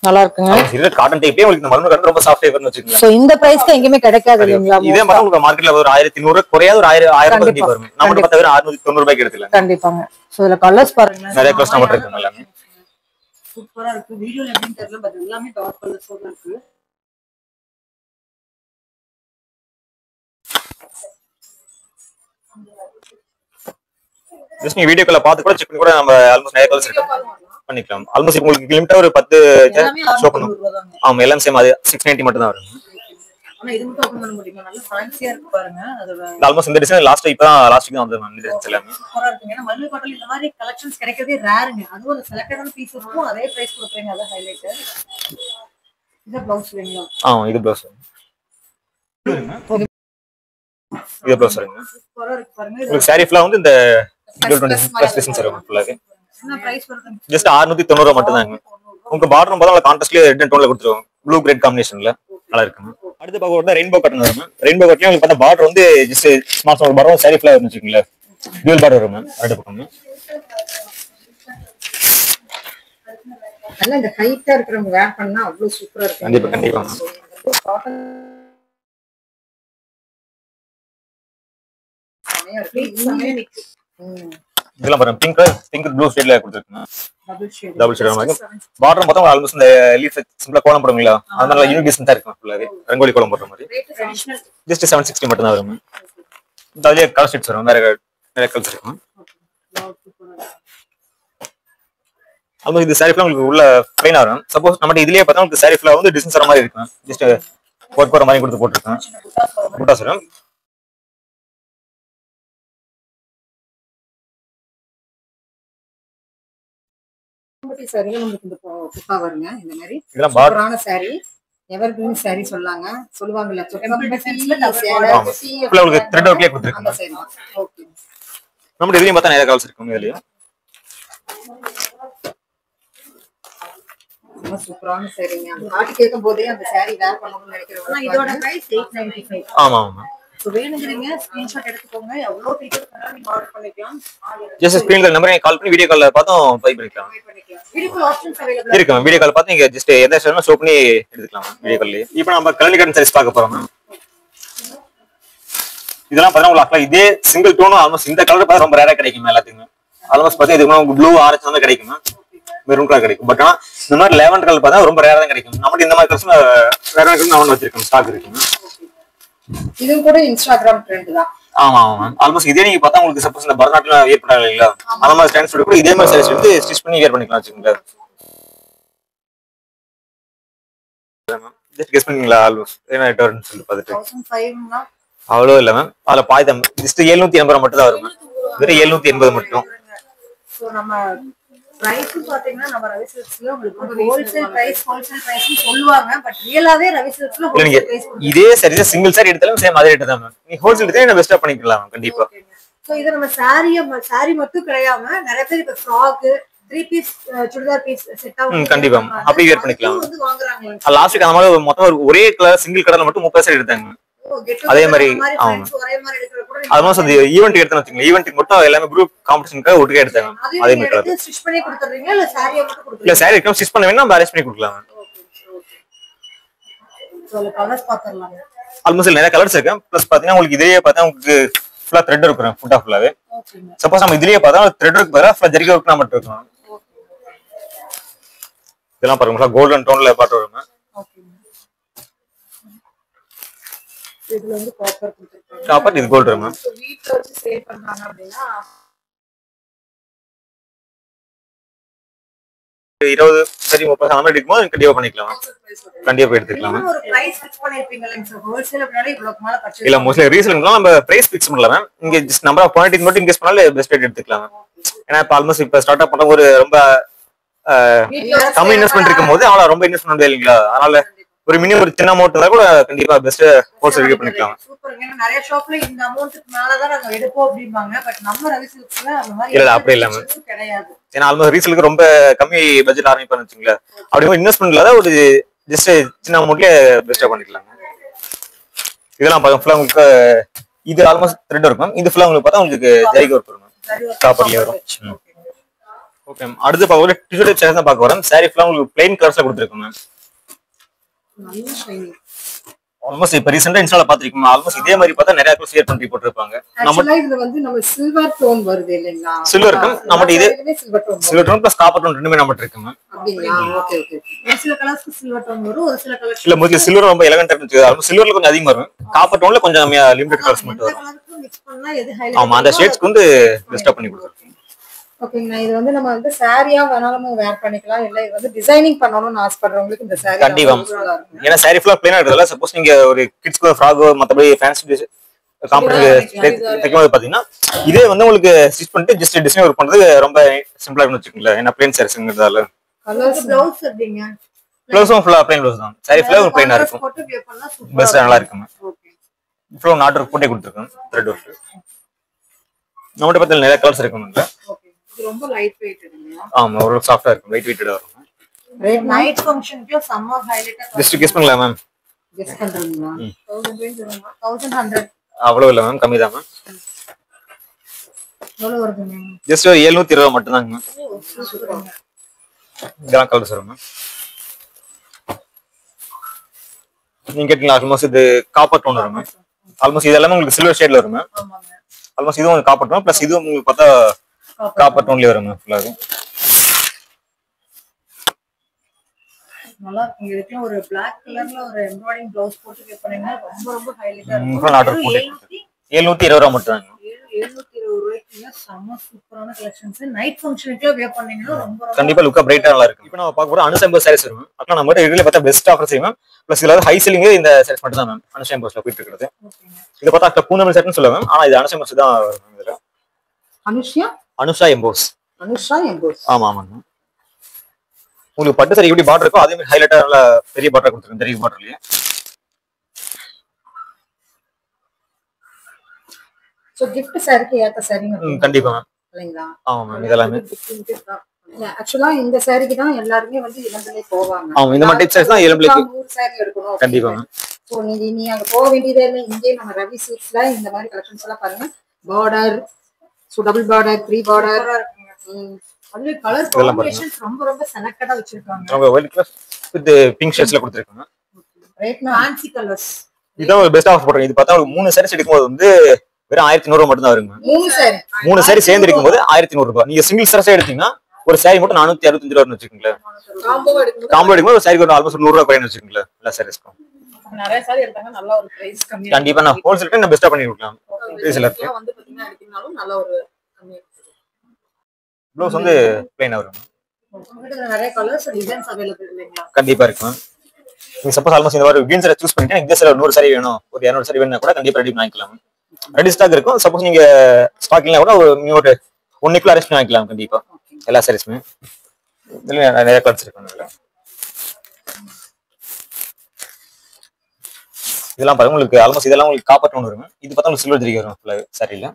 நல்லா இருக்குங்க. இது காட்டன் டைப்லயே உங்களுக்கு இந்த மல்மல் காட்டன் ரொம்ப சாஃப்ட்டா இருக்குன்னு வெச்சுக்கோங்க. சோ இந்த பிரைஸ்க்கு எங்கயுமே கிடைக்காது இல்லீங்களா? இதே மாதிரி உங்களுக்கு மார்க்கெட்ல ஒரு 1100 குறையாத ஒரு 1000 ரூபாய்க்கு வரும். நம்ம பார்த்தா வெறும் 690 ரூபாய்க்கு எடுத்துக்கலாம். கண்டிப்பாங்க. சோ இதுல கலர்ஸ் பாருங்க. நிறைய கலர்ஸ் நம்ம இருக்கு எல்லாமே. சூப்பரா இருக்கு. வீடியோல எப்படின்னு தெரியல பட் எல்லாமே டார்க் கலர்ஸோட இருக்கு. ஜஸ்ட் நீங்க வீடியோ கால்ல பார்த்து கூட செக் பண்ணி கூட நம்ம ஆல்மோஸ்ட் நிறைய கலர்ஸ் இருக்கு பண்ணிக்கலாம். ஆல்மோஸ்ட் உங்களுக்கு லிமிட்டா ஒரு 10 ஷோ பண்ணும். ஆமா எல்லாம் சேம் அது 690 மட்டும் தான் வரும். ஆனா இது மட்டும் ஓபன் பண்ண முடியுமா? நல்ல ஃபேன்சியா இருக்கு பாருங்க. அதோட ஆல்மோஸ்ட் இந்த டிசைன் லாஸ்ட் இப்பதான் லாஸ்ட் வீக் வந்து இந்த டிசைன்ஸ் எல்லாமே சூப்பரா இருக்குங்க. ஏன்னா மல்மல் காட்டன் இந்த மாதிரி கலெக்ஷன்ஸ் கிடைக்கிறதே ரேருங்க. அதுவும் அந்த செலக்டடான பீசஸ்க்கும் அதே பிரைஸ் கொடுக்குறீங்க. அதான் ஹைலைட். இது ப்ளவுஸ் வேணுமா? இது ப்ளவுஸ். இது ப்ளவுஸ் வருங்க. சூப்பரா இருக்கு பாருங்க. உங்களுக்கு சாரி ஃபுல்லா வந்து இந்த 20 டிசைன்ஸ் வரும் ஃபுல்லாவே. என்ன பிரைஸ் வருது? ஜஸ்ட் 690 மட்டும் தாங்க. உங்களுக்கு பார்டர் பார்த்தா கான்ட்ராஸ்ட்லயே ரெட் அண்ட் டோன்ல கொடுத்துருவோம். ப்ளூ கிரேட் காம்பினேஷன்ல நல்லா இருக்குங்க. அடுத்து பார்க்க ரெயின்போ கட்டன் வரும். ரெயின்போ கட்லயும் உங்களுக்கு பார்த்தா பார்டர் வந்து just small small border sari flower வச்சுக்கீங்களா, டியூல் பார்டர் வரும் ரெண்டு பக்கம். நல்ல இந்த ஹைட்டா இருக்கிறவங்க வேர் பண்ணா அவ்வளவு சூப்பரா இருக்கும். கண்டிப்பா கண்டிப்பா. இதெல்லாம் பாருங்க பிங்க் ப்ளூ ஷேட்ல கொடுத்துருக்குங்க. டபுள் ஷேட் மாதிரி பார்டர் மொத்தம் ஆல்மோஸ்ட் இந்த லீஃப் சிம்பிளா கோலம் போடுவீங்களா அதனால யூனிக் டிசைன் தான் இருக்கும். ஃபுல்லாவே ரங்கோலி கோலம் போடுற மாதிரி. ஜஸ்ட் 760 மட்டும் தான் வரும். அதுலயே கலர் ஷேட்ஸ் வரும், நிறைய கலர்ஸ் இருக்கும். அது இந்த சாரி ஃபுல்லா உங்களுக்கு உள்ள பிளைனா வரும். சப்போஸ் நம்ம இதுலயே பார்த்தா உங்களுக்கு சாரி ஃபுல்லா வந்து டிசைன்ஸ் வர மாதிரி இருக்கும். ஜஸ்ட் ஒர்க் போற மாதிரி கொடுத்து போட்டுருக்கேன். புட்டாஸ் வரும். சரியா உங்களுக்கு இந்த புட்டா வருங்க. இந்த மாதிரி சூப்பரான சாரி, எவர்கிரீன் சாரி சொல்லுவாங்கல்ல. உங்களுக்கு த்ரெட் ஒர்க்லயே கொடுத்துருக்கேன். ஓகே. நம்ம இதுலயும் பார்த்தா நிறைய கலர்ஸ் இருக்கும். இதுலயும் சூப்பரான சாரிங்க. அந்த பாட்டு கேட்கும் போதே அந்த சாரி வேர் பண்ணணும்னு நினைக்கிறேன். இதோட பிரைஸ் 895. ஆமா ஆமா. சோ வேணும்ங்கறீங்க ஸ்கிரீன்ஷாட் எடுத்துக்கோங்க. எவ்வளவு டீடைல்ஸ் வேணாலும் நீங்க ஆர்டர் பண்ணிக்கலாம். ஜஸ்ட் ஸ்கிரீன்ல நம்பரை கால் பண்ணி வீடியோ கால்ல பார்த்தோம் பை பண்ணிக்கலாம். வீடியோ கால் ஆப்ஷன்ஸ் அவேலபிள் இருக்கு. வீடியோ கால் பார்த்து நீங்க ஜஸ்ட் எந்த ஷோ ஷோ பண்ணி எடுத்துக்கலாம் வீடியோ கால்ல. இப்போ நம்ம கலனி காட்டன் சாரீஸ் பார்க்க போறோம். இதெல்லாம் பார்த்தா உங்களுக்கு இதே சிங்கிள் டோனும் ஆல்மோஸ்ட் இந்த கலர் பார்த்தா ரொம்ப ரேரா கிடைக்கும் எல்லாத்துக்குமே. ஆல்மோஸ்ட் பார்த்தா இதுக்கு உங்களுக்கு ப்ளூ ஆரஞ்சு தான் கிடைக்கும், மெரூன் கலர் கிடைக்கும். பட் ஆனா இந்த மாதிரி லேவண்டர் கலர் பார்த்தா ரொம்ப ரேரா தான் கிடைக்கும். நம்மளுக்கு இந்த மாதிரி கலர்ஸ் வேற கலர் நான் வச்சிருக்கேன், ஸ்டாக் இருக்கு. இதுவும் கூட இன்ஸ்டாகிராம் ட்ரெண்ட் தான். ஆமா ஆமா. ஆல்மோஸ்ட் இதே நீங்க பார்த்தா உங்களுக்கு சப்போஸ் இந்த பரதநாட்டியம் வேர் பண்ணாங்க இல்லையா, அந்த மாதிரி ஸ்டாண்ட்ஸ் கூட இதே மாதிரி சாரீஸ் எடுத்து ஸ்டிச் பண்ணி வேர் பண்ணிக்கலாம் வச்சுக்கோங்க. ஜஸ்ட் கெஸ் பண்ணீங்களா? ஆல்மோஸ்ட் என்ன ரேட் வரும்னு சொல்லி பார்த்துட்டு 1500 அவ்வளோ இல்லை மேம். அதுல பாதி ஜஸ்ட் 780 மட்டும் தான் வரும். வெறும் 780 மட்டும். சோ நம்ம பிரைஸ் பாத்தீங்கன்னா நம்ம ரவி சில்க்ஸ்ல உங்களுக்கு ஹோல்சேல் பிரைஸ் சொல்லுவாங்க. பட் ரியலாவே ரவி சில்க்ஸ்ல ஹோல்சேல் பிரைஸ் இதே சரி சிங்கிள் சாரி எடுத்தாலும் சேம் அதே ரேட் தான் மேம். நீ ஹோல்சேல் எடுத்தா பெஸ்டா பண்ணிக்கலாம் கண்டிப்பா. சோ இது நம்ம சாரி மட்டும் கிடையாம நிறைய பேர் இப்ப frock 3 piece churidar piece set ஆகும். கண்டிப்பா அப்படி வேர் பண்ணிக்கலாம். வந்து வாங்குறாங்க. லாஸ்ட் வீக் அந்த மாதிரி மொத்தம் ஒரே கலர் சிங்கிள் கலர்ல மட்டும் 30 சாரி எடுத்தாங்க. அதே மாதிரி ஆல்மோஸ்ட் அந்த ஈவென்ட் எடுத்து வச்சுங்க. ஈவென்ட்க்கு மட்டும் எல்லாமே குரூப் காம்படிஷனுக்காக ஒட்டுக்கா எடுத்தாங்க. அதே மாதிரி கலர் ஸ்டிச் பண்ணி கொடுத்துறீங்க இல்ல சாரியை மட்டும் கொடுத்துறீங்க? இல்ல சாரி இருக்கும் ஸ்டிச் பண்ண வேணா நம்ம அரேஞ்ச் பண்ணி கொடுக்கலாம். சோ கலர்ஸ் பாத்துறலாம். ஆல்மோஸ்ட் நிறைய கலர்ஸ் இருக்கு. ப்ளஸ் பாத்தீங்கன்னா உங்களுக்கு இதே பார்த்தா உங்களுக்கு ஃபுல்லா த்ரெட் இருக்கும். ஃபுட்டா ஃபுல்லாவே சப்போஸ் நம்ம இதுலயே பார்த்தா த்ரெட் ஒர்க் பதிலா ஃபுல்லா ஜரிகை ஒர்க் மட்டும் இருக்கும். இதெல்லாம் பாருங்க கோல்டன் டோன்ல பாட்டு வரும். இதுல வந்து காப்பர் கொடுத்திருக்காங்க. காப்பர் இது கோல்ட் மேம். வீட்ல வச்சு சேல் பண்றாங்க அப்படினா 20 சரி 30 அந்த மாதிரி இருக்குமா கண்டிப்பா பண்ணிக்கலாம். கண்டிப்பா எடுத்துக்கலாம். ஒரு பிரைஸ் ஃபிக்ஸ் பண்ணிருப்பீங்கல சார். ஹோல்சேல் அப்படினால இவ்வளவு மேல பர்சேஸ் இல்ல மோஸ்ட்லி ரீசேல்னா நம்ம பிரைஸ் ஃபிக்ஸ் பண்ணலாம் மேம். இங்க ஜஸ்ட் நம்பர் ஆஃப் குவாண்டிட்டி மட்டும் இன்கேஸ் பண்ணாலே பெஸ்ட் ரேட் எடுத்துக்கலாம் மேம். ஏன்னா இப்ப ஆல்மோஸ்ட் இப்ப ஸ்டார்ட் அப் பண்ண ஒரு ரொம்ப கம்மி இன்வெஸ்ட்மென்ட் இருக்கும்போது அவள ரொம்ப இன்வெஸ்ட் பண்ண இல்லைங்களா, அதனால ஒரு மினிமம் ஒரு சின்ன அமௌண்ட் இருந்தா கூட கண்டிப்பா பெஸ்ட் ஹோல்சேல் ரேட் பண்ணிக்கலாம். சூப்பர்ங்க. ஏன்னா நிறைய ஷாப்ல இந்த அமௌண்ட்க்கு மேல தான் நாங்க எடுப்போம் அப்படிம்பாங்க. பட் நம்ம ரவி சில்க்ஸ்ல அந்த மாதிரி இல்ல அப்படி இல்ல மேம் கிடையாது. ஏன்னா ஆல்மோஸ்ட் ரீசேலுக்கு ரொம்ப கம்மி பட்ஜெட் ஆரம்பிப்பான்னு வச்சுங்களேன். அப்படியே இன்வெஸ்ட்மெண்ட்ல தான் ஒரு ஜஸ்ட் சின்ன அமௌண்ட்லயே பெஸ்டா பண்ணிக்கலாம். இதெல்லாம் பாருங்க ஃபுல்லா உங்களுக்கு இது ஆல்மோஸ்ட் த்ரெட் இருக்கும். இது ஃபுல்லா உங்களுக்கு பார்த்தா உங்களுக்கு ஜரிகை ஒர்க் வரும். காப்பர்லயே வரும். Okay ma'am. அடுத்து பார்க்க டிஷர்ட் டைப் சாரீஸ் தான் பார்க்க வரேன். சாரி ஃபுல்லா உங்களுக்கு பிளைன் கலர்ஸ்ல கொடுத்துருக்கோம் மேம். நல்ல ஷைனிங். ஆல்மோஸ்ட் இப்ப ரீசெண்டா இன்ஸ்டால பாத்துருக்கீங்க. ஆல்மோஸ்ட் இதே மாதிரி பார்த்தா நிறைய பேர் ஷேர் பண்ணி போட்டுருப்பாங்க. நம்ம இதுல வந்து நம்ம சில்வர் டோன் வருது இல்லைங்களா? சில்வர் இருக்கும். நம்ம இது silver tone plus copper tone ரெண்டுமே நம்ம இருக்கு மேம். அப்படிங்களா? Okay okay. ஒரு சில கலர்ஸ்க்கு சில்வர் டோன் வரும், ஒரு சில கலர்ஸ் இல்ல மோஸ்ட்லி சில்வர் ரொம்ப எலகன்ட்டா இருந்துச்சு. ஆல்மோஸ்ட் சில்வர்ல கொஞ்சம் அதிகமா வரும். காப்பர் டோன்ல கொஞ்சம் லிமிடெட் கலர்ஸ் மட்டும் வரும். மிக்ஸ் பண்ணா எது ஹைலைட்? ஆமா அந்த ஷேட்ஸ்க்கு வந்து பெஸ்டா பண்ணி கொடுத்துருக்கோம். ஓகேங்க. இது வந்து நம்ம வந்து சாரியா வேணாலும் வேர் பண்ணிக்கலாம். இல்ல இது வந்து டிசைனிங் பண்ணனும்னு ஆசைப்படுறவங்களுக்கு இந்த சாரி கண்டிப்பா. ஏன்னா சாரி ஃபுல்லா பிளைனா இருக்குதுல. சப்போஸ் நீங்க ஒரு கிட்ஸ்க்கு ஃப்ராக் மத்தபடி ஃபேன்சி காம்படிஷன் தைக்கும்போது பாத்தீங்கன்னா இதே வந்து உங்களுக்கு ஸ்டிச் பண்ணிட்டு ஜஸ்ட் டிசைன் ஒர்க் பண்றது ரொம்ப சிம்பிளா இருக்குன்னு வச்சுக்கோங்களேன். ஏன்னா பிளைன் சாரீஸ்ங்கிறதால கலர்ஸ் ப்ளவுஸ் எப்படிங்க? ப்ளவுஸும் ஃபுல்லா பிளைன் ப்ளவுஸ் தான். சாரி ஃபுல்லா ஒரு பிளைனா இருக்கும். போட்டு வியர் பண்ணா சூப்பரா பெஸ்டா நல்லா இருக்கும். ஓகே. ஃபுல்லா நாட் ஒர்க் போட்டே கொடுத்துருக்கோம். Thread work. நம்மகிட்ட பார்த்தா நிறைய கலர்ஸ் இருக்குங்க. ஓகே. இது ரொம்ப லைட் வெயிட் இல்லையா? ஆமா ஒரு சாஃப்ட்டா இருக்கும். லைட் வெயிட்டடா இருக்கும். நைட் ஃபங்க்ஷனுக்கு செம்ம ஹைலைட்டா ஜஸ்ட் கெஸ் பண்ணலாம் மேம். கெஸ் பண்றீங்களா? 1100 அவ்வளவு இல்ல மேம், கம்மி தான் மேம். எவ்வளவு வருதுங்க? ஜஸ்ட் 720 மட்டும் தாங்க மேம். இதெல்லாம் கலர்ஸ் வரும் மேம். நீங்க கேட்டீங்களா ஆல்மோஸ்ட் இது காப்பர் டோன் வரும் மேம். ஆல்மோஸ்ட் இது எல்லாமே உங்களுக்கு சில்வர் ஷேட்ல வரும் மேம். ஆமாங்க. ஆல்மோஸ்ட் இதுவும் காப்பர் டோன் பிளஸ் இதுவும் உங்களுக்கு பார்த்தா காப்பர் டோன்லயே வரும் மேம் ஃபுல்லாவே. நல்லா இருக்கு. இதுக்கு ஒரு Black கலர்ல ஒரு எம்ப்ராய்டிங் ப்ளவுஸ் போட்டு வேர் பண்ணீங்கன்னா ரொம்ப ரொம்ப ஹைலைட்டா இருக்கும். ஃபுல் ஆர்டர் போட்டு 720 மட்டும் தாங்க. 720 ரூபாய்க்கு செம்ம சூப்பரான கலெக்ஷன்ஸ். நைட் ஃபங்க்ஷனுக்கு வேர் பண்ணீங்கன்னா ரொம்ப கண்டிப்பா லுக்கா பிரைட்டா நல்லா இருக்கும். இப்போ நம்ம பார்க்க போற அனுசம்பர் சாரீஸ் வரும். அப்ப நம்ம இதுல பார்த்தா பெஸ்ட் ஆஃபர் செய்யும் மேம். பிளஸ் இதுல ஹை செல்லிங் இந்த சாரீஸ் மட்டும் தான் மேம் அனுசம்பர்ஸ்ல போயிட்டு இருக்குது. இத பார்த்தா பூனம் செட்னு சொல்லுவாங்க மேம். ஆனா இது அனுசம்பர்ஸ் தான் வரும் மேம் இதுல. அனுஷா எம்போஸ். ஆமா ஆமா மேம். உங்களுக்கு பட்டு சாரி எப்படி பார்டர் இருக்கோ அதே மாதிரி ஹைலைட்டா நல்ல பெரிய பார்டர் கொடுத்துருக்கேன். பெரிய பார்டர்லயே. சோ gift சாரிக்கு ஏத்த சாரிங்க. கண்டிப்பா மேம். இல்லைங்களா? ஆமா மேம். இதெல்லாம் ஆக்சுவலா இந்த சாரிக்கு தான் எல்லாரும் வந்து இளம்பிள்ளை போவாங்க. ஆமா இந்த மாதிரி டைப் சாரீஸ் தான் இளம்பிள்ளைக்கு 100 சாரி எடுக்கணும். கண்டிப்பா மேம். சோ நீ அங்க போக வேண்டியதே இல்ல. இங்கே நம்ம ரவி சில்க்ஸ்ல இந்த மாதிரி கலெக்ஷன்ஸ் எல்லாம் பாருங்க. Border, so double border, 3 border. அதுல கலர் காம்பினேஷன்ஸ் ரொம்ப ரொம்ப செலக்டடா வச்சிருக்காங்க. அவங்க ஒயிட் கலர் வித் பிங்க் ஷேட்ஸ்ல கொடுத்திருக்காங்க. ரேட்னா ஃபேன்சி கலர்ஸ். இதான் ஒரு பெஸ்ட் ஆஃபர் போடுறேன். இது பார்த்தா ஒரு 3 சாரீஸ் எடுக்கும்போது வந்து வெறும் 1100 மட்டும் தான் வருங்க. 3 சாரி சேர்ந்து எடுக்கும்போது 1100 ரூபாய். நீங்க சிங்கிள் சாரீஸ் எடுத்தீங்கன்னா ஒரு சாரி மட்டும் 465 ரூபாய் வச்சுக்கோங்களேன். காம்போ எடுக்கும்போது ஒரு சாரி ஒரு ஆல்மோஸ்ட் 100 ரூபாய் குறைன்னு வச்சுக்கோங்களேன். எல்லா சாரீஸ்க்கும் நிறைய சாரி எடுத்தாங்க நல்ல ஒரு பிரைஸ் கம்மி. கண்டிப்பா நான் ஹோல்சேல் நான் பெஸ்டா பண்ணி கொடுக்கலாம். ரீசேலருக்கு வந்து பாத்தீங்கன்னா எடுத்தீங்கனாலும் நல்ல ஒரு கம்மி. ப்ளவுஸ் வந்து ப்ளைனா வரும். உங்ககிட்ட நிறைய கலர்ஸ் டிசைன்ஸ் அவேலபிள் இல்லைங்களா? கண்டிப்பா இருக்கும். நீங்க சப்போஸ் ஆல்மோஸ்ட் இந்த மாதிரி கிரீன் சாரி சூஸ் பண்ணிட்டு இந்த சாரி 100 சாரி வேணும், ஒரு 200 சாரி வேணும்னா கூட கண்டிப்பா ரெடி வாங்கிக்கலாம். ரெடி ஸ்டாக் இருக்கும். சப்போஸ் நீங்க ஸ்டாக் இல்லனா கூட ஒரு 1 வீக்ல அரேஞ்ச் பண்ணி வாங்கிக்கலாம் கண்டிப்பா. எல்லா சாரீஸ்மே இதுல நிறைய கலர்ஸ் இருக்கு. இதெல்லாம் பாருங்க உங்களுக்கு ஆல்மோஸ்ட் இதெல்லாம் உங்களுக்கு காப்பர் டோன் வரும். இது பார்த்தா உங்களுக்கு சில்வர் ஜரிகை வரும் ஃபுல்லா சாரில.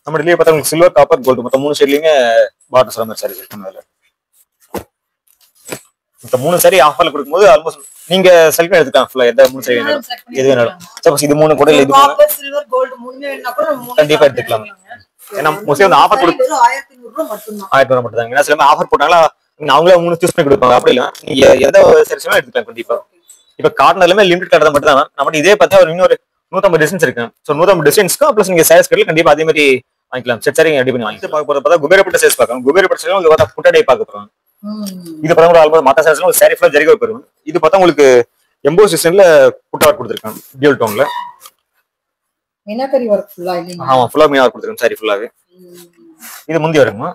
நம்ம இதுலயே பார்த்தா உங்களுக்கு சில்வர், காப்பர், கோல்டு மொத்தம் 3 ஷேட்லயுமே பார்டர்ஸ் வர மாதிரி சாரீஸ் இருக்கும். அதுல இந்த 3 சாரி ஆஃபர்ல கொடுக்கும்போது ஆல்மோஸ்ட் நீங்க செலக்ட் பண்ணி எடுத்துக்கலாம் ஃபுல்லா. எந்த 3 சாரி வேணாலும் எது வேணாலும். சப்போஸ் இது 3 கூட இல்ல இது காப்பர், சில்வர், கோல்ட் மூணுமே வேணா கூட கண்டிப்பா எடுத்துக்கலாம். ஏன்னா மோஸ்ட்லி அந்த ஆஃபர் கொடுத்து 1500 ரூபாய் மட்டும் தான். 1000 மட்டும் தான். ஏன்னா சில ஆஃபர் போட்டாங்களா அவங்களே 3 சூஸ் பண்ணி கொடுப்பாங்க. அப்படி இல்ல நீங்க எந்த சாரீஸ்மே எடுத்துக்கலாம் கண்டிப்பா. இப்ப காட்டன் எல்லாமே லிமிடெட் காட்டன் மட்டும் தான். நம்ம இதே பார்த்தா ஒரு இன்னொரு 150 டிசைன்ஸ் இருக்கு. சோ 150 டிசைன்ஸ்க்கு பிளஸ் நீங்க சாரீஸ் கட்டல கண்டிப்பா அதே மாதிரி வாங்கிக்கலாம். செட் சாரி ரெடி பண்ணி வாங்கிட்டு பார்க்க போறது பார்த்தா குபேரப்பட்ட சாரீஸ் பார்க்கலாம். குபேரப்பட்ட சாரீஸ் உங்களுக்கு பார்த்தா புட்டடை பார்க்க போறோம். இது பார்த்தா ஆல்மோஸ்ட் மத்த சாரீஸ்ல ஒரு சாரி ஃபுல்லா ஜரிகை வரும். இது பார்த்தா உங்களுக்கு எம்போஸ் டிசைன்ல புட்டா கொடுத்திருக்காங்க டியூல் டோன்ல. மீனாகரி வர்க் ஃபுல்லா இல்லீங்க? ஆமா ஃபுல்லா மீனா கொடுத்திருக்காங்க சாரி ஃபுல்லாவே. இது முந்தி வருமா.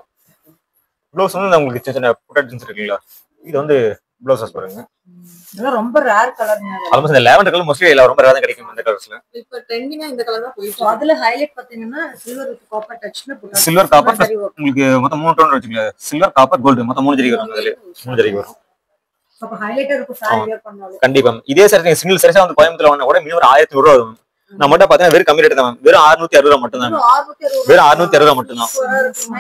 ப்ளவுஸ் வந்து உங்களுக்கு சின்ன சின்ன புட்டா டிசைன்ஸ் இருக்குங்களா. இது வந்து ப்ளவுஸஸ் பாருங்க. இதெல்லாம் ரொம்ப ரேர் கலர்ங்க. ஆல்மோஸ்ட் இந்த லாவெண்டர் கலர் மோஸ்ட்லி எல்லாரும் ரொம்ப ரேரா தான் கிடைக்கும் இந்த கலர்ஸ்ல. இப்ப ட்ரெண்டிங்கா இந்த கலர் தான் போயிட்டு அதுல ஹைலைட் பாத்தீங்கன்னா சில்வர் வித் காப்பர் டச்ல புட்டா. சில்வர், காப்பர் உங்களுக்கு மொத்தம் 3 டோன் வச்சுக்கல. சில்வர், காப்பர், கோல்டு மொத்தம் 3 ஜரிகை வரும். அதுல 3 ஜரிகை வரும். அப்ப ஹைலைட்டா இருக்கும் சாரி வேர் பண்ணாலும். கண்டிப்பா இதே சாரி நீங்க சிங்கிள் சாரீஸா வந்து கோயம்புத்தூர்ல வாங்கினா கூட மினிமம் 1100 ரூபாய் வரும். நம்ம மட்டும் பாத்தீங்கன்னா வெறும் கம்மி ரேட் தான். வெறும் 660 ரூபாய் மட்டும் தான். வெறும் 660 ரூபாய் மட்டும் தான்.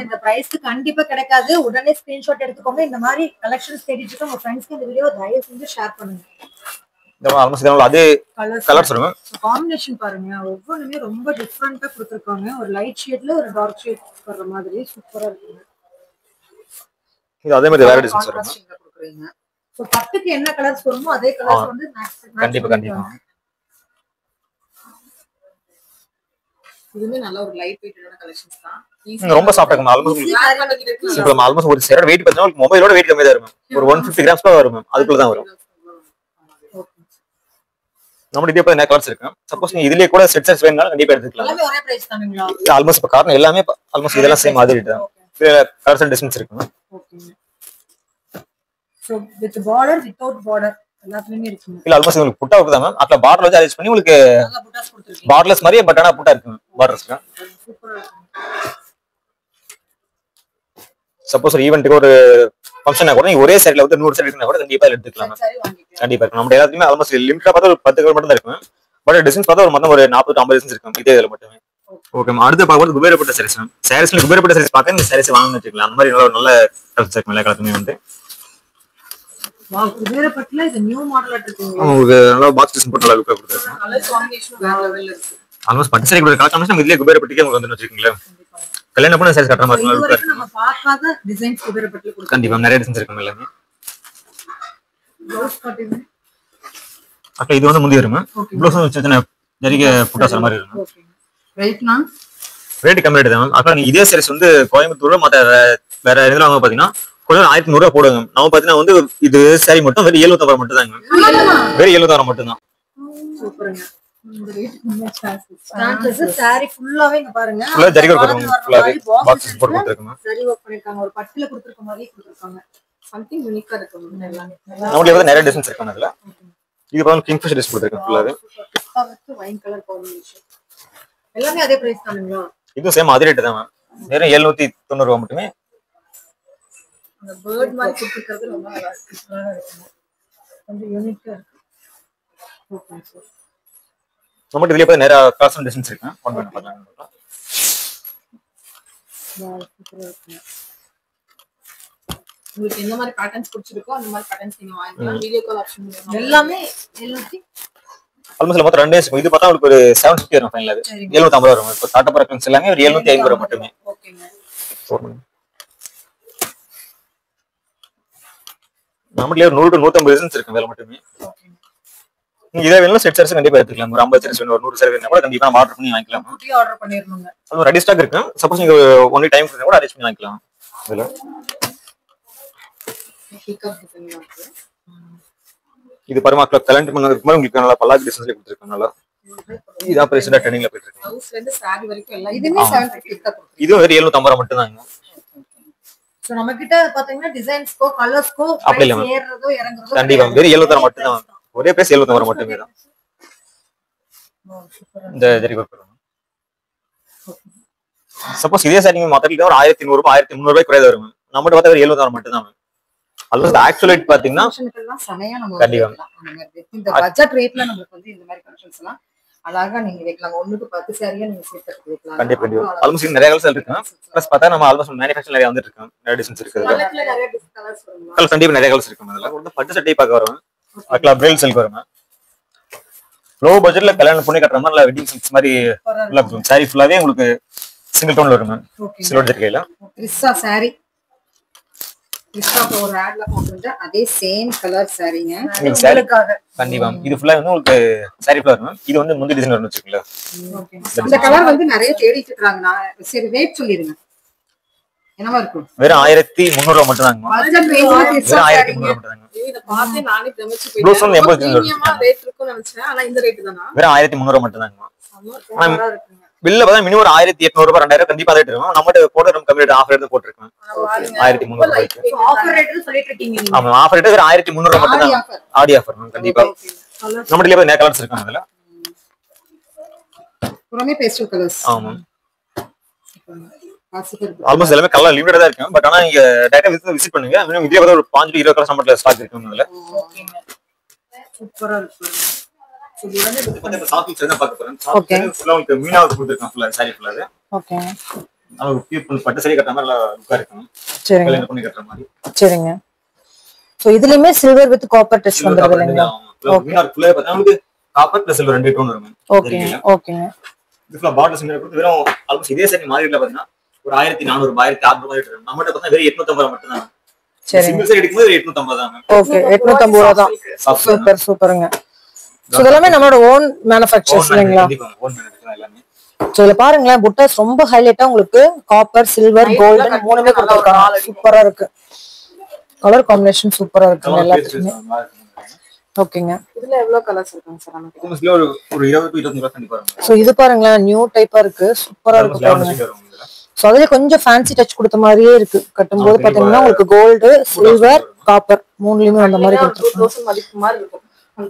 இந்த பிரைஸ்க்கு கண்டிப்பா கிடைக்காது. உடனே ஸ்கிரீன்ஷாட் எடுத்துக்கோங்க. இந்த மாதிரி கலெக்ஷன்ஸ் தேடிட்டு இருக்க உங்க ஃப்ரெண்ட்ஸ்க்கு இந்த வீடியோ தயவு செஞ்சு ஷேர் பண்ணுங்க. இந்த ஆல்மோஸ்ட் இதனால அதே கலர்ஸ் வரும். காம்பினேஷன் பாருங்க. ஒவ்வொருமே ரொம்ப டிஃபரண்டா கொடுத்திருக்காங்க. ஒரு லைட் ஷேட்ல ஒரு டார்க் ஷேட் வர்ற மாதிரி சூப்பரா இருக்கு. இது அதே மாதிரி வேற டிசைன்ஸ் வரும். கொடுக்குறீங்க. சோ பட்டுக்கு என்ன கலர்ஸ் வருமோ அதே கலர்ஸ் வந்து கண்டிப்பா கண்டிப்பா. இதுமே நல்ல ஒரு லைட் வெயிட்டான கலெக்ஷன்ஸ் தான். ரொம்ப சாஃப்ட்டா இருக்கும். ஆல்மோஸ்ட் சிம்பிள் ஆல்மோஸ்ட் ஒரு சேர் வெயிட் பார்த்தா மொபைலோட வெயிட் கம்மியா தான் இருக்கும். ஒரு 150 கிராம்ஸ் தான் வரும். அதுக்குள்ள தான் வரும். நம்ம இதே போல என்ன கலர்ஸ் இருக்கு. சப்போஸ் நீங்க இதுலயே கூட செட் செட்ஸ் வேணும்னா கண்டிப்பா எடுத்துக்கலாம். எல்லாமே ஒரே பிரைஸ் தானுங்களா? ஆல்மோஸ்ட் இப்ப காரணம் எல்லாமே ஆல்மோஸ்ட் இதெல்லாம் சேம் மாதிரி தான். கலர்ஸ் அண்ட் டிசைன்ஸ் இருக்கு. Okay. So with border without border எல்லாத்துலயுமே இருக்கு. இல்ல ஆல்மோஸ்ட் உங்களுக்கு புட்டா இருக்குதா மேம். அதுல பார்டர் வச்சு அரேஞ்ச் பண்ணி உங்களுக்கு நல்லா புட்டாஸ் கொடுத்திருக்கீங்க. பார்டர்லெஸ் மாதிரியே பட் ஆனா புட்டா இருக்கு பார்டர்ஸ்ல. சூப்பரா இருக்கு. சப்போஸ் ஒரு ஈவென்ட்க்கு ஒரு ஃபங்க்ஷனா கூட நீங்க ஒரே சாரில வந்து 100 சாரி எடுக்கனா கூட கண்டிப்பா எடுத்துக்கலாம். சரி வாங்கிக்கலாம். கண்டிப்பா இருக்கு. நம்ம எல்லாத்துலயுமே ஆல்மோஸ்ட் லிமிட்டா பார்த்தா ஒரு 10 கலர் மட்டும் தான் இருக்கும். பட் டிசைன்ஸ் பார்த்தா ஒரு மொத்தம் ஒரு 40 50 டிசைன்ஸ் இருக்கும். இதே இதுல மட்டுமே. ஓகே. அடுத்து பார்க்கும்போது குபேரப்பட்ட சாரீஸ் மேம். சாரீஸ்ல குபேரப்பட்ட சாரீஸ் பார்க்க இந்த சாரீஸ் வாங்கணும்னு வச்சுக்கலாம். அந்த மாதிரி நல்ல கலெக்ஷன்ஸ் இருக்கு. எல்லா கலருமே வந்து வாவ், குபேரப்பட்டுல இது நியூ மாடல் இருக்குங்க. உங்களுக்கு நல்ல பாக்ஸ் டிசைன் போட்டு நல்லா லுக்கா கொடுத்துருக்காங்க. கலர் காம்பினேஷன் வேற லெவல்ல இருக்கு. ஆல்மோஸ்ட் பட்டு சாரி கூட கலெக்ஷன்ஸ் இதுலயே குபேரப்பட்டிக்கு உங்களுக்கு வந்து வச்சிருக்கீங்களா? கல்யாணம் பண்ண சாரீஸ் கட்டற மாதிரி நல்லா லுக்கா இருக்கு. நம்ம பார்க்காத டிசைன்ஸ் குபேரப்பட்டுல கொடுத்து கண்டிப்பா நிறைய டிசைன்ஸ் இருக்கு எல்லாமே. Blouse cutting. அப்ப இது வந்து முந்தி வருமா? ப்ளவுஸ் சின்ன ஜரிகை புட்டாஸ் மாதிரி இருக்கும். ஓகே. ரேட்னா ரேட் கம்மி ரேட் தான். அப்ப நீங்க இதே சாரீஸ் வந்து கோயம்புத்தூர்ல மத்த வேற இதுல வாங்க பாத்தீங்கன்னா கொஞ்சம் 1100 ரூபாய் போடுங்க. நம்ம பாத்தீங்கன்னா வந்து இது சாரி மட்டும் வெறும் 75 மட்டும் தாங்க. வெறும் 75 மட்டும் தான். சூப்பர்ங்க. இந்த ரேட் கொஞ்சம் ஸ்டான்ஸ் சாரி ஃபுல்லாவே இங்க பாருங்க. ஃபுல்லா ஜரிகை கொடுத்துருக்காங்க. ஃபுல்லாவே பாக்ஸ் போட்டு கொடுத்துருக்காங்க. சரி வர்க் பண்ணிருக்காங்க. ஒரு பட்டுல கொடுத்திருக்க மாதிரி கொடுத்திருக்காங்க. சம்திங் யூனிக்கா இருக்கு எல்லாமே. நம்மளுக்கு வந்து நிறைய டிசைன்ஸ் இருக்கு அதுல. இது பாருங்க கிங்ஃபிஷர் டிசைன் கொடுத்துருக்காங்க ஃபுல்லாவே. With wine colour combination. எல்லாமே அதே பிரைஸ் தானுங்களா? இது சேம் அதே ரேட் தான் மேம். வெறும் 790 ரூபாய் மட்டுமே. அந்த பேர்ட் மாதிரி கொடுத்திருக்கிறது ரொம்ப நல்லா இருக்கு. கொஞ்சம் யூனிக்கா இருக்கு. Okay sir. நம்மகிட்ட இதுலயே நிறைய காஸ்ட் டிசைன்ஸ் இருக்கு. ஒன் பண்ணி பார்க்கலாம். உங்களுக்கு எந்த மாதிரி பேட்டர்ன்ஸ் பிடிச்சிருக்கோ அந்த மாதிரி பேட்டர்ன்ஸ் நீங்க வாங்கிக்கலாம். வீடியோ கால் ஆப்ஷன் மூலமா எல்லாமே எல்லாத்தி ஆல்மோஸ்ட் மொத்தம் 2 டேஸ். இது பார்த்தா உங்களுக்கு ஒரு 750 வரும் ஃபைனல். அது 750 வரும். இப்போ ஸ்டார்ட் அப் கலெக்ஷன்ஸ் எல்லாமே ஒரு 750 ரூபாய் மட்டுமே. ஓகேங்க. நம்மகிட்ட 100 to 150 டிசைன்ஸ் இருக்கு வேற மட்டுமே. நீங்க இதே வேணும்னா செட் சார்ஸ் கண்டிப்பா எடுத்துக்கலாம். ஒரு 50 சாரீஸ் வேணும், ஒரு 100 சாரீஸ் வேணும்னா கூட கண்டிப்பா நம்ம ஆர்டர் பண்ணி வாங்கிக்கலாம். குட்டி ஆர்டர் பண்ணிரணுங்க. அது ரெடி ஸ்டாக் இருக்கு. சப்போஸ் நீங்க ஒன்லி டைம் கொடுத்தா கூட அரேஞ்ச் பண்ணி வாங்கிக்கலாம். இதுல பிக்கப் டிசைன் இருக்கு. இது பரமாக்ல கலெண்ட் பண்ணதுக்கு மேல உங்களுக்கு நல்லா பல்லாக் டிசைன்ஸ்ல கொடுத்திருக்காங்க. நல்லா இது ஆபரேஷனா ட்ரெண்டிங்ல போயிட்டு இருக்கு. ஹவுஸ்ல இருந்து சாரி வரைக்கும் எல்லாம் இதுமே 750 தான் கொடுத்துருக்கோம். இது வெறும் 750 மட்டும் தாங்க. சோ நம்ம கிட்ட பாத்தீங்கன்னா டிசைன்ஸ்க்கோ கலர்ஸ்க்கோ அப்படி இல்ல மேம். ஏறறதோ இறங்குறதோ கண்டிப்பா வெறும் 750 மட்டும் தான். ஒரே பிரைஸ் 750 மட்டுமே தான். இந்த ஜரி ஒர்க் பண்ணுங்க. சப்போஸ் இதே சாரி நீங்க மொத்தத்துல ஒரு 1100 ரூபாய் 1300 ரூபாய் குறைய வரும். நம்மட்ட பார்த்தா ஒரு 750 மட்டும் தான். ஆல்மோஸ்ட் ஆக்சுவல் ரேட் பாத்தீங்கன்னா ஃபங்க்ஷனுக்கெல்லாம் சமையா நம்ம கண்டிப்பா. அந்த மாதிரி இந்த பட்ஜெட் ரேட்ல நமக்கு வந்து இந்த மாதிரி கலெக்ஷன்ஸ் எல்லாம் அழகா நீங்க வைக்கலாம். ஒண்ணுக்கு 10 சாரியா நீங்க சேர்த்து வைக்கலாம். கண்டிப்பா கண்டிப்பா. ஆல்மோஸ்ட் நிறைய கலர்ஸ் இருக்கு. பிளஸ் பார்த்தா நம்ம ஆல்மோஸ்ட் மேனுஃபேக்சர் நிறைய வந்துட்டு இருக்கு. நிறைய டிசைன்ஸ் இருக்கு. கலர்ல நிறைய கலர்ஸ் வருமா? கலர்ஸ் கண்டிப்பா நிறைய கலர்ஸ் இருக்கு. அதுல வந்து பட்டு சட்டை பார்க்க வரும். அதுல பிரைல் சில்க் வரும். லோ பட்ஜெட்ல கல்யாணம் பண்ணி கட்டுற மாதிரி வெட்டிங் சில்க்ஸ் மாதிரி ஃபுல்லா இருக்கும். சாரி ஃபுல்லாவே உங்களுக்கு சிங்கிள் டோன்ல வரும் மேம். சில்வர் ஜரிகையில கிறிஸ்டா சாரி கிறிஸ்டா ஒரு ஆட்ல போட்டுட்டு அதே சேம் கலர் சாரிங்க. உங்களுக்காக கண்டிப்பா இது ஃபுல்லா வந்து உங்களுக்கு சாரி ஃபுல்லா வரும். இது வந்து முந்தி டிசைன் வரும்னு வச்சுக்கோங்களேன். இந்த கலர் வந்து நிறைய தேடிட்டு இருக்காங்க. நான் சரி ரேட் சொல்லிருங்க. என்னவா இருக்கும்? வெறும் 1300 ரூபாய் மட்டும் தாங்க. பட்ஜெட் ரேஞ்ச்ல கிறிஸ்டா வெறும் சாரி 1300 மட்டும் தாங்க. இத பார்த்தே நானே பிரமிச்சு ப்ளவுஸ் வந்து போயிட்டேன். 80 பிரீமியமா ரேட் இருக்கும்னு நினைச்சேன். ஆனா இந்த ரேட் தானா? வெறும் 1300 ரூபாய் மட்டும் தாங்க. சூப்பரா இருக்குங்க. பில்ல பார்த்தா மினிமம் 1800 ரூபாய் 2000 கண்டிப்பா ரேட் இருக்கும். நம்மட்ட போட்டு நம்ம கம்மி ரேட் ஆஃபர் ரேட் போட்டுருக்கோம். 1300 ரூபாய்க்கு. ஆஃபர் ரேட் சொல்லிட்டு இருக்கீங்க நீங்க. ஆமா ஆஃபர் ரேட் வெறும் 1300 ரூபாய் மட்டும் தான். ஆடி ஆஃபர் கண்டிப்பா. நம்மட்ட நிறைய கலர்ஸ் இருக்கு அதுல. புறமே பேஸ்டல் கலர்ஸ். ஆமா. ஆல்மோஸ்ட் எல்லாமே கலர் லிமிட்டடா தான் இருக்கு. பட் ஆனா நீங்க டைரக்டா விசிட் பண்ணுங்க. மினிமம் இதே வந்து ஒரு 5 to 20 கலர்ஸ் நம்மட்ட ஸ்டாக் இருக்கு அதுல. ஓகேங்க. சூப்பரா இருக்கு. இந்த சாஃப்ட் செஞ்சா பார்க்க போறேன். சாஃப்ட் ஃபுல்லா உங்களுக்கு மீனாவுக்கு கொடுத்திருக்கான் ஃபுல்லா சாரி ஃபுல்லா. ஓகே. அது பியூர் பட்டு சாரி கட்டற மாதிரி நல்லா லுக்கா இருக்கும். சரிங்க. கல்யாணம் பண்ணி கட்டற மாதிரி. சரிங்க. சோ இதுலயுமே சில்வர் வித் காப்பர் டச் வந்திருக்கு இல்லைங்களா? மீனார் ஃபுல்லா பார்த்தா உங்களுக்கு காப்பர் பிளஸ் சில்வர் 2 டோன் வரும். ஓகே. ஓகேங்க. இதுல பாட்டில் சிங்கர் கொடுத்து வெறும் ஆல்மோஸ்ட் இதே சாரி மார்க்கெட்ல பாத்தீங்கன்னா ஒரு 1400 ரூபாய் 1600 ரூபாய் இருக்கு. நம்மட்ட பார்த்தா வெறும் 850 மட்டும் தான். சரி. சிங்கிள் சாரி எடுக்கும்போது 850 தான். ஓகே 850 ரூபாய் தான். சூப்பர் சூப்பர்ங்க. சோ இதெல்லாம் நம்மளோட ஓன் மேனுஃபேக்சர்ஸ் இல்லைங்களா? ஓன் மேனுஃபேக்சர் எல்லாமே. சோ இதுல பாருங்களேன் புட்டாஸ் ரொம்ப ஹைலைட்டா உங்களுக்கு காப்பர் சில்வர் கோல்டன் மூணுமே கொடுத்திருக்காங்க. சூப்பரா இருக்கு. கலர் காம்பினேஷன் சூப்பரா இருக்கு எல்லாத்துக்குமே. ஓகேங்க. இதுல எவ்வளவு கலர்ஸ் இருக்குங்க சார் நமக்கு? இதுல ஒரு 20 to 25 கலர்ஸ் கண்டிப்பா வரும். சோ இது பாருங்களேன் நியூ டைப்பா இருக்கு. சூப்பரா இருக்கு பாருங்க. சோ அதுல கொஞ்சம் ஃபேன்சி டச் கொடுத்த மாதிரியே இருக்கு. கட்டும்போது பாத்தீங்கன்னா உங்களுக்கு கோல்டு சில்வர் காப்பர் மூணுலயுமே அந்த மாதிரி கொடுத்திருக்காங்க. 2000 மதிப்பு மாதிரி இருக்கும்.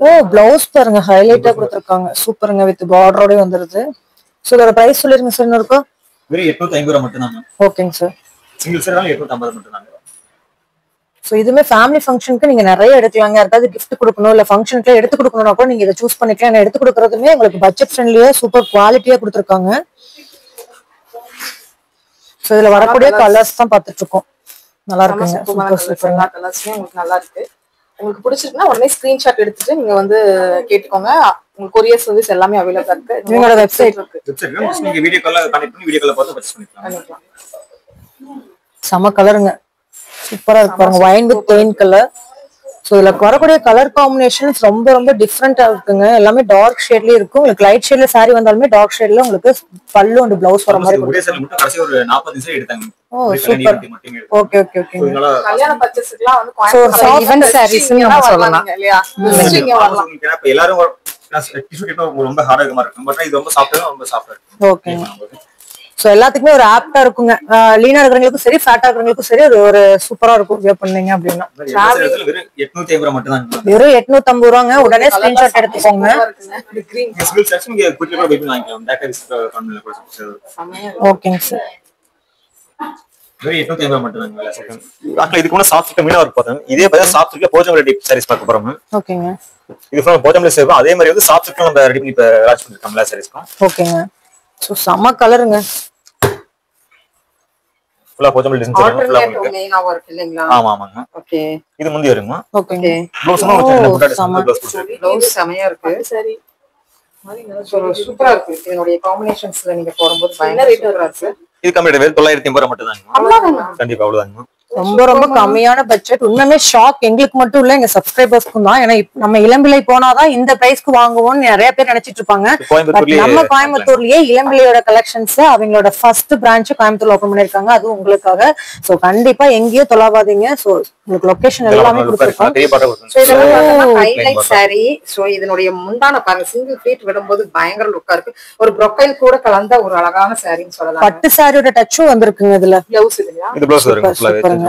ஓ பிளவுஸ் பாருங்க ஹைலைட்டா கொடுத்திருக்காங்க. சூப்பருங்க வித் பார்டரோட வந்துருது. சோ இதோட பிரைஸ் சொல்லிருங்க சார் இன்னொருக்கா. வெறும் 850 ரூபாய் மட்டும் தான். ஓகேங்க சார். சிங்கிள் சாரினால 850 மட்டும் தான். சோ இதுமே ஃபேமிலி ஃபங்க்ஷனுக்கு நீங்க நிறைய எடுக்கலாங்க. யாருக்காவது கிஃப்ட் கொடுக்கணும் இல்ல ஃபங்க்ஷனுக்கு எடுத்து கொடுக்கணும்னா கூட நீங்க இதை சூஸ் பண்ணிக்கலாம். எடுத்து கொடுக்கறதுமே உங்களுக்கு பட்ஜெட் ஃப்ரெண்ட்லியா சூப்பர் குவாலிட்டியா கொடுத்திருக்காங்க. சோ இதுல வரக்கூடிய கலர்ஸ் தான் பார்த்துட்டு இருக்கோம். நல்லா இருக்குங்க. எல்லா கலர்ஸுமே உங்களுக்கு நல்லா இருக்கு. உங்களுக்கு பிடிச்சிருக்குன்னா உடனே ஸ்கிரீன்ஷாட் எடுத்துட்டு நீங்க வந்து கேட்டுக்கோங்க. உங்களுக்கு கொரியர் சர்வீஸ் எல்லாமே அவைலபிளா இருக்கு. இவங்களோட வெப்சைட் வெப்சைட்ல நீங்க வீடியோ கால்ல கனெக்ட் பண்ணி வீடியோ கால்ல பார்த்து பர்ச்சேஸ் பண்ணிக்கலாம். செம கலருங்க, சூப்பரா இருக்கு பாருங்க. Wine with pain colour. So இதுல வரக்கூடிய கலர் காம்பினேஷன்ஸ் ரொம்ப ரொம்ப டிஃப்ரெண்டா இருக்குங்க. எல்லாமே டார்க் ஷேட்லயே இருக்கும். உங்களுக்கு லைட் ஷேட்ல saree வந்தாலுமே டார்க் ஷேட்ல உங்களுக்கு பல்லு அண்ட் ப்ளவுஸ் வர மாதிரி ஒரே சாரி மட்டும் கடைசி ஒரு 40 டிசைன் எடுத்தாங்க. ஓ சூப்பர். Okay okay okay. கல்யாண பர்ச்சேஸ்க்குலாம் வந்து ஈவென்ட் sarees நம்ம சொல்லலாம் இல்லையா? இங்க வரலாம். இப்ப எல்லாரும் டிஷ்யூ கிட்ட ரொம்ப ஹார்டா இருக்க மாதிரி இருக்கும். பட் இது ரொம்ப சாஃப்ட்டா இருக்கு. ஓகே. சோ எல்லாத்துக்குமே ஒரு ஆப்டா இருக்குங்க. லீனா இருக்கிறவங்களுக்கும் சரி, ஃபேட்டா இருக்கிறவங்களுக்கும் சரி ஒரு சூப்பரா இருக்கும் வியர் பண்ணீங்க அப்படின்னா. வெறும் 850 மட்டும் தான். வெறும் 850 ரூபாங்க. உடனே ஸ்கிரீன்ஷாட் எடுத்துக்கோங்க. ஸ்கில் செக்ஷன் இங்க குட்டில போய் வாங்கிக்கலாம். டேட்டா பண்ணல கூட. ஓகேங்க சார். வெறும் 850 மட்டும் தான். அக்கா இதுக்கு முன்ன சாஃப்ட் கம்மியா இருக்கு பாத்தேன். இதே பார்த்தா சாஃப்ட் சில்க்ல போஜம் ரெடி சாரீஸ் பார்க்க போறோம். ஓகேங்க. இது ஃப்ரம் போஜம்ல சேவ். அதே மாதிரி வந்து சாஃப்ட் சில்க்ல நம்ம ரெடி பண்ணி இப்ப லான்ச் பண்ணிருக்கோம்ல சாரீஸ்க்கு. ஓகேங்க. சோ செம கலருங்க. ஃபுல்லா போஜம் டிசைன் ஃபுல்லா உங்களுக்கு மெயினாவா இருக்கு இல்லீங்களா? ஆமா ஆமாங்க. ஓகே. இது முந்தி வருமா? ஓகே. ப்ளவுஸ்னா ஒரு புட்டா டிசைன் ப்ளவுஸ் கொடுத்துருக்கு. ப்ளவுஸ் செமையா இருக்கு. சரி. சூப்பரா இருக்கு. இதனுடைய காம்பினேஷன்ஸ்ல நீங்க போடும்போது பயங்கர சூப்பரா இருக்கு. இது கம்மி ரேட் 980 மட்டும் தாங்க. கண்டிப்பா அவ்வளவுதாங்க. ரொம்ப ரொம்ப கம்மியான பட்ஜெட். உண்மையுமே ஷாக் எங்களுக்கு மட்டும் இல்ல, எங்க சப்ஸ்கிரைபர்ஸ்க்கும் தான். ஏன்னா நம்ம இளம்பிள்ளை போனாதான் இந்த பிரைஸ்க்கு வாங்குவோம்னு நிறைய பேர் நினைச்சிட்டு இருப்பாங்க. நம்ம கோயம்புத்தூர்லயே இளம்பிள்ளையோட கலெக்ஷன்ஸ் அவங்களோட ஃபர்ஸ்ட் பிரான்ச் கோயம்புத்தூர்ல ஓபன் பண்ணிருக்காங்க. அது உங்களுக்காக. சோ கண்டிப்பா எங்கேயோ தொலைவாதீங்க. சோ உங்களுக்கு லொகேஷன் எல்லாமே கொடுத்துருக்கோம். Highlight sorry. சோ இதனுடைய முந்தான பாருங்க, சிங்கிள் ஃபீட் விடும்போது பயங்கர லுக்கா இருக்கு. ஒரு ப்ரொக்கைல் கூட கலந்த ஒரு அழகான சாரின்னு சொல்லலாம். பட்டு சாரியோட டச்சும் வந்திருக்குங்க இதுல. ப்ளவுஸ் இல்லையா? இது ப்ளவுஸ் வருங்க.